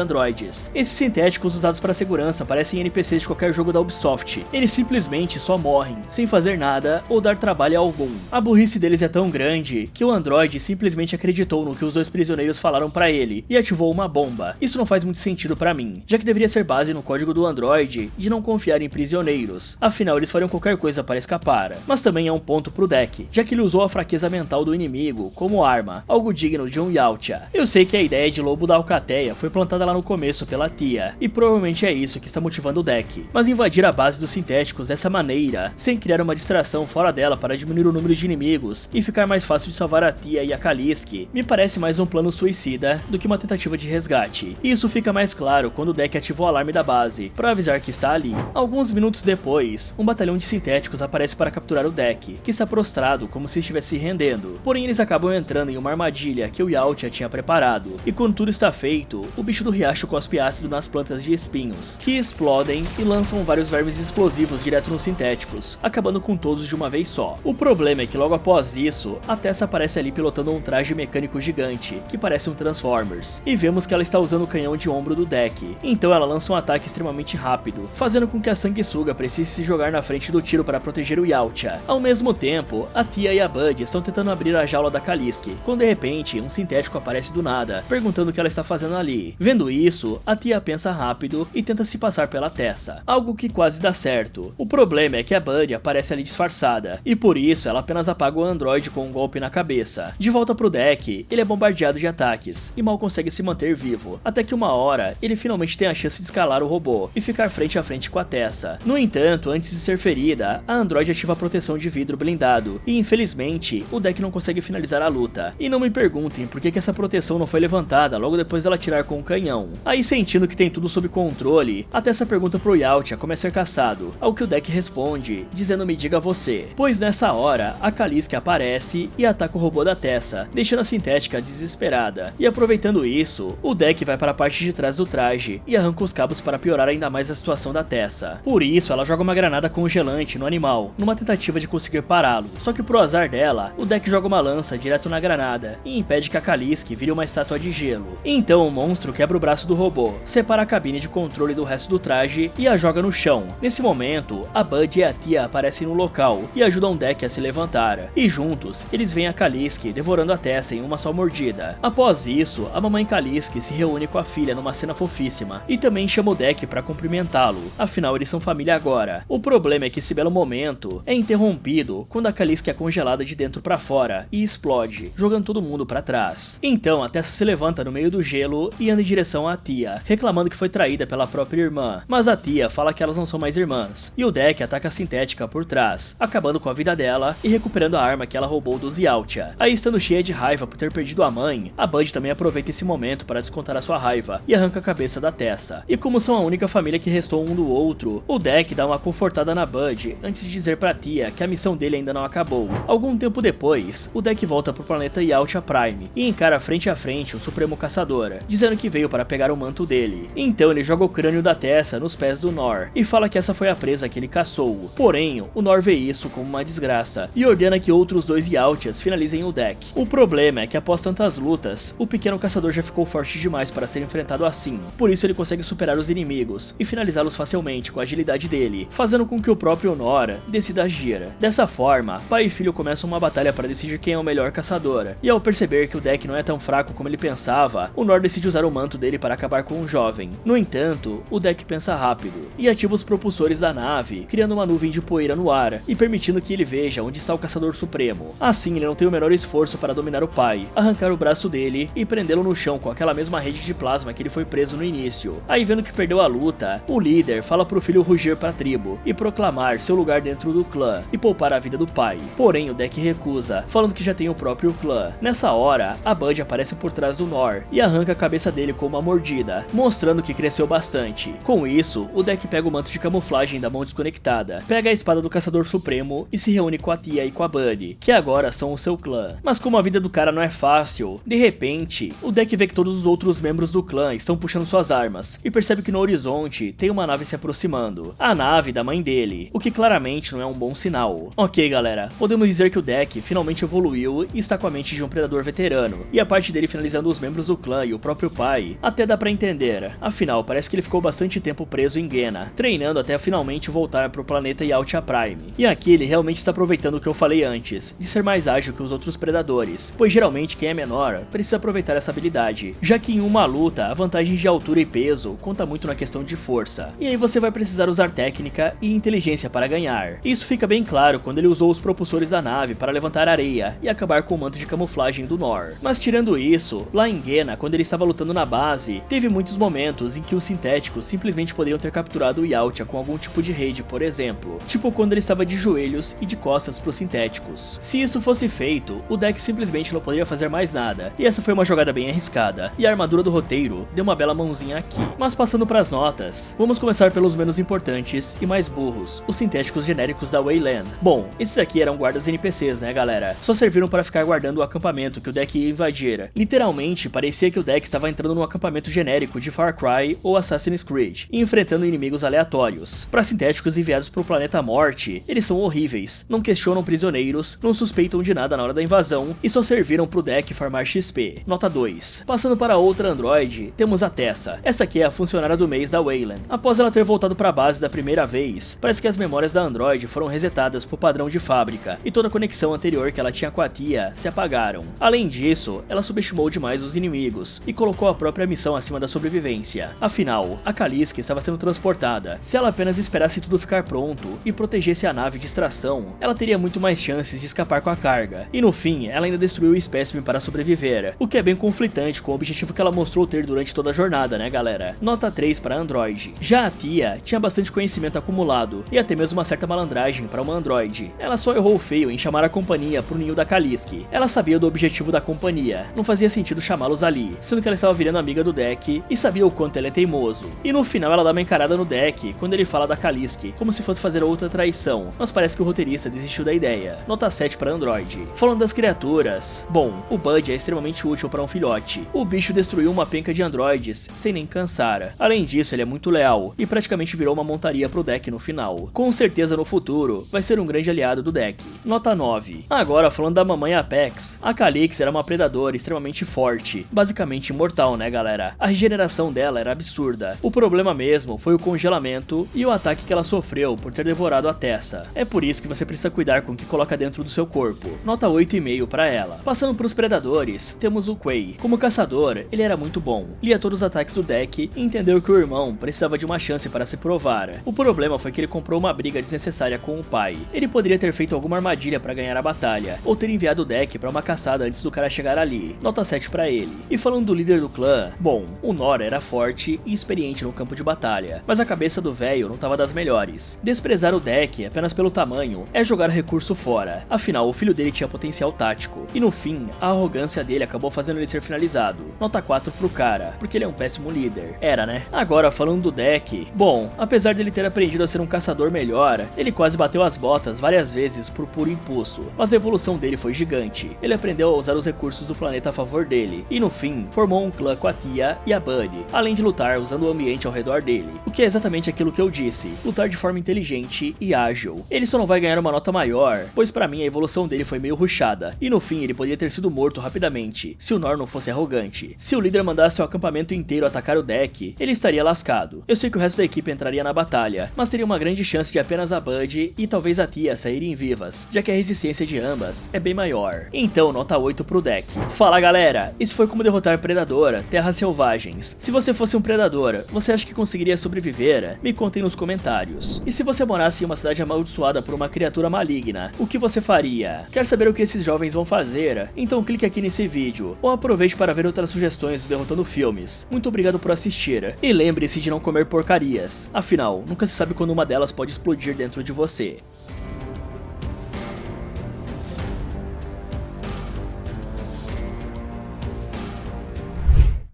androides. Esses sintéticos usados para segurança parecem NPCs de qualquer jogo da Ubisoft. Eles simplesmente só morrem, sem fazer nada ou dar trabalho algum. A burrice deles é tão grande que o androide simplesmente acreditou no que os dois prisioneiros falaram pra ele e ativou uma bomba. Isso não faz muito sentido pra mim, já que deveria ser base no código do androide de não confiar em prisioneiros, afinal eles fariam qualquer coisa para escapar. Mas também é um ponto pro deck, já que ele usou a fraqueza mental do inimigo como arma, algo digno de um Yautja. Eu sei que a ideia de lobo da Alcateia foi plantada lá no começo pela tia, e provavelmente é isso que está motivando o deck, mas invadir a base dos sintéticos dessa maneira, sem criar uma distração fora dela para diminuir o número de inimigos e ficar mais fácil de salvar a tia e a Kaliske, me parece mais um plano suicida do que uma tentativa de resgate. E isso fica mais claro quando o deck ativa o alarme da base, para avisar que está ali. Alguns minutos depois, um batalhão de sintéticos aparece para capturar o deck, que está prostrado como se estivesse se rendendo, porém eles acabam entrando em uma armadilha que o Yautja tinha preparado, e quando tudo está feito, o bicho do riacho cospe ácido nas plantas de espinhos, que explodem e lançam vários vermes explosivos direto nos sintéticos, acabando com todos de uma vez só. O problema é que logo após isso, a Tessa aparece ali pilotando um traje mecânico gigante, que parece um Transformers, e vemos que ela está usando o canhão de ombro do deck, então ela lança um ataque extremamente rápido, fazendo com que a sanguessuga precise se jogar na frente do tiro para proteger o Yautja. Ao mesmo tempo, a Tia e a Bud estão tentando abrir a jaula da Kaliske, quando de repente um sintético aparece do nada, perguntando o que ela está fazendo ali. Vendo isso, a Tia pensa rápido e tenta se passar pela Tessa, algo que quase dá certo. O problema é que a Bud aparece ali disfarçada, e por isso ela apenas apaga o androide com um golpe na cabeça. De volta pro deck, ele é bombardeado de ataques, e mal consegue se manter vivo, até que uma hora, ele finalmente tem a chance de escalar o robô, e ficar frente a frente com a Tessa. No entanto, antes de ser ferida, a androide ativa a proteção de vidro blindado, e infelizmente, o deck não consegue finalizar a luta. E não me perguntem por que essa proteção não foi levantada logo depois dela atirar com o canhão. Aí, sentindo que tem tudo sob controle, a Tessa pergunta pro Yautja como é ser caçado, ao que o deck responde, dizendo me diga você. Pois nessa hora, a Kaliske aparece e ataca o robô da Tessa, deixando a sintética desesperada. E aproveitando isso, o deck vai para a parte de trás do traje e arranca os cabos para piorar ainda mais a situação da Tessa. Por isso, ela joga uma granada congelante no animal, numa tentativa de conseguir pará-lo. Só que pro azar dela, o deck joga uma lança direto na granada e impede que a Kaliske vire uma estátua de gelo. Então o monstro quebra o braço do robô, separa a cabine de controle do resto do traje e a joga no chão. Nesse momento, a Bud e a Tia aparecem no local e ajudam o deck a se levantar. E juntos, eles veem a Kaliske devorando a Tessa em uma só mordida. Após isso, a mamãe Kaliske se reúne com a filha numa cena fofíssima e também chama o deck para cumprimentá-lo, afinal eles são família agora. O problema é que esse belo momento é interrompido quando a Kaliske é congelada de dentro para fora e explode, jogando todo mundo para trás. Então a Tessa se levanta no meio do gelo e anda em direção à Tia, reclamando que foi traída pela própria irmã, mas a Tia fala que elas não são mais irmãs, e o deck ataca a sintética por trás, acabando com a vida dela e recuperando a arma que ela roubou dos Yautja. Aí, estando cheia de raiva por ter perdido a mãe, a Bud também aproveita esse momento para descontar a sua raiva e arranca a cabeça da Tessa. E como são a única família que restou um do outro, o deck dá uma confortada na Bud antes de dizer pra Tia que a missão dele ainda não acabou. Algum tempo depois, o deck volta pro planeta Yautja Prime e encara frente a frente o Supremo Caçador, dizendo que veio para pegar o manto dele. Então ele joga o crânio da Tessa nos pés do Nor e fala que essa foi a presa que ele caçou. Porém, o Nor vê isso como uma desgraça e ordena que outros dois Yautjas finalizem o deck. O problema é que após tantas lutas, o pequeno caçador já ficou forte demais para ser enfrentado assim, por isso ele consegue superar os inimigos e finalizá-los facilmente com a agilidade dele, fazendo com que o próprio Nor decida agir. Dessa forma, pai e filho começam uma batalha para decidir quem é o melhor caçador, e ao perceber que o deck não é tão fraco como ele pensava, o Nor decide usar o manto dele para acabar com o jovem. No entanto, o deck pensa rápido e ativa os propulsores da nave, criando uma nuvem de poeira no ar e permitindo que ele veja onde está o Caçador Supremo. Assim, ele não tem o menor esforço para dominar o pai, arrancar o braço dele e prendê-lo no chão com aquela mesma rede de plasma que ele foi preso no início. Aí, vendo que perdeu a luta, o líder fala pro filho rugir para a tribo e proclamar seu lugar dentro do clã e poupar a vida do pai. Porém, o deck recusa, falando que já tem o próprio clã. Nessa hora, a Bud aparece por trás do Nor e arranca a cabeça dele com uma mordida, mostrando que cresceu bastante. Com isso, o deck pega o manto de camuflagem da mão desconectada, pega a espada do Caçador Supremo e se reúne com a Tia e com a Bud, que agora são o seu clã. Mas como a vida do cara não é fácil, de repente, o deck vê que todos os outros membros do clã estão puxando suas armas e percebe que no horizonte tem uma nave se aproximando, a nave da mãe dele, o que claramente não é um um bom sinal. Ok galera, podemos dizer que o deck finalmente evoluiu e está com a mente de um predador veterano, e a parte dele finalizando os membros do clã e o próprio pai, até dá pra entender, afinal parece que ele ficou bastante tempo preso em Gena, treinando até finalmente voltar pro planeta Yautja Prime. E aqui ele realmente está aproveitando o que eu falei antes, de ser mais ágil que os outros predadores, pois geralmente quem é menor precisa aproveitar essa habilidade, já que em uma luta a vantagem de altura e peso conta muito na questão de força, e aí você vai precisar usar técnica e inteligência para ganhar. Isso fica bem claro quando ele usou os propulsores da nave para levantar areia e acabar com o manto de camuflagem do Nor. Mas tirando isso, lá em Gena, quando ele estava lutando na base, teve muitos momentos em que os sintéticos simplesmente poderiam ter capturado o Yautja com algum tipo de rede, por exemplo, tipo quando ele estava de joelhos e de costas para os sintéticos. Se isso fosse feito, o deck simplesmente não poderia fazer mais nada, e essa foi uma jogada bem arriscada, e a armadura do roteiro deu uma bela mãozinha aqui. Mas passando para as notas, vamos começar pelos menos importantes e mais burros, os sintéticos genéricos da Wayland. Bom, esses aqui eram guardas NPCs, né galera? Só serviram para ficar guardando o acampamento que o deck ia invadir. Literalmente, parecia que o deck estava entrando num acampamento genérico de Far Cry ou Assassin's Creed, e enfrentando inimigos aleatórios. Para sintéticos enviados pro planeta Morte, eles são horríveis, não questionam prisioneiros, não suspeitam de nada na hora da invasão, e só serviram pro deck farmar XP. Nota 2. Passando para outra androide, temos a Tessa. Essa aqui é a funcionária do mês da Wayland. Após ela ter voltado para a base da primeira vez, parece que as memórias da androide foram resetadas pro padrão de fábrica, e toda a conexão anterior que ela tinha com a tia se apagaram. Além disso, ela subestimou demais os inimigos, e colocou a própria missão acima da sobrevivência. Afinal, a Kaliske estava sendo transportada. Se ela apenas esperasse tudo ficar pronto e protegesse a nave de extração, ela teria muito mais chances de escapar com a carga. E no fim, ela ainda destruiu o espécime para sobreviver, o que é bem conflitante com o objetivo que ela mostrou ter durante toda a jornada, né galera? Nota 3 para Android. Já a tia tinha bastante conhecimento acumulado, e até mesmo uma certa malandragem para uma androide. Ela só errou feio em chamar a companhia pro ninho da Kaliske. Ela sabia do objetivo da companhia, não fazia sentido chamá-los ali, sendo que ela estava virando amiga do deck e sabia o quanto ele é teimoso. E no final ela dá uma encarada no deck quando ele fala da Kaliske, como se fosse fazer outra traição, mas parece que o roteirista desistiu da ideia. Nota 7 para Android. Falando das criaturas, bom, o Bud é extremamente útil para um filhote. O bicho destruiu uma penca de androides sem nem cansar. Além disso, ele é muito leal e praticamente virou uma montaria pro deck no final. Com certeza no futuro vai ser um grande aliado do deck. Nota 9. Agora falando da mamãe Apex, a Calix era uma predadora extremamente forte, basicamente imortal, né galera? A regeneração dela era absurda. O problema mesmo foi o congelamento e o ataque que ela sofreu por ter devorado a Tessa. É por isso que você precisa cuidar com o que coloca dentro do seu corpo. Nota 8,5 para ela. Passando para os predadores, temos o Quay. Como caçador, ele era muito bom. Lia todos os ataques do deck e entendeu que o irmão precisava de uma chance para se provar. O problema foi que ele comprou uma briga desnecessária com o pai. Ele poderia ter feito alguma armadilha para ganhar a batalha, ou ter enviado o deck para uma caçada antes do cara chegar ali. Nota 7 para ele. E falando do líder do clã, bom, o Nor era forte e experiente no campo de batalha, mas a cabeça do velho não estava das melhores. Desprezar o deck apenas pelo tamanho é jogar recurso fora, afinal o filho dele tinha potencial tático, e no fim, a arrogância dele acabou fazendo ele ser finalizado. Nota 4 pro cara, porque ele é um péssimo líder. Era, né? Agora, falando do deck, bom, apesar dele ter aprendido a ser um caçador melhor, ele quase bateu as botas várias vezes por puro impulso, mas a evolução dele foi gigante. Ele aprendeu a usar os recursos do planeta a favor dele, e no fim, formou um clã com a tia e a Buddy, além de lutar usando o ambiente ao redor dele, o que é exatamente aquilo que eu disse, lutar de forma inteligente e ágil. Ele só não vai ganhar uma nota maior, pois pra mim a evolução dele foi meio rushada, e no fim ele poderia ter sido morto rapidamente, se o Nor não fosse arrogante. Se o líder mandasse o acampamento inteiro atacar o deck, ele estaria lascado. Eu sei que o resto da equipe entraria na batalha, mas teria uma grande chance de apenas a Buddy e talvez a tia saírem vivas, já que a resistência de ambas é bem maior. Então nota 8 pro deck. Fala galera, esse foi como derrotar Predadora, Terras Selvagens. Se você fosse um predador, você acha que conseguiria sobreviver? Me contem nos comentários. E se você morasse em uma cidade amaldiçoada por uma criatura maligna, o que você faria? Quer saber o que esses jovens vão fazer? Então clique aqui nesse vídeo, ou aproveite para ver outras sugestões do Derrotando Filmes. Muito obrigado por assistir, e lembre-se de não comer porcarias, afinal, nunca se sabe quando uma delas pode explodir dentro de você.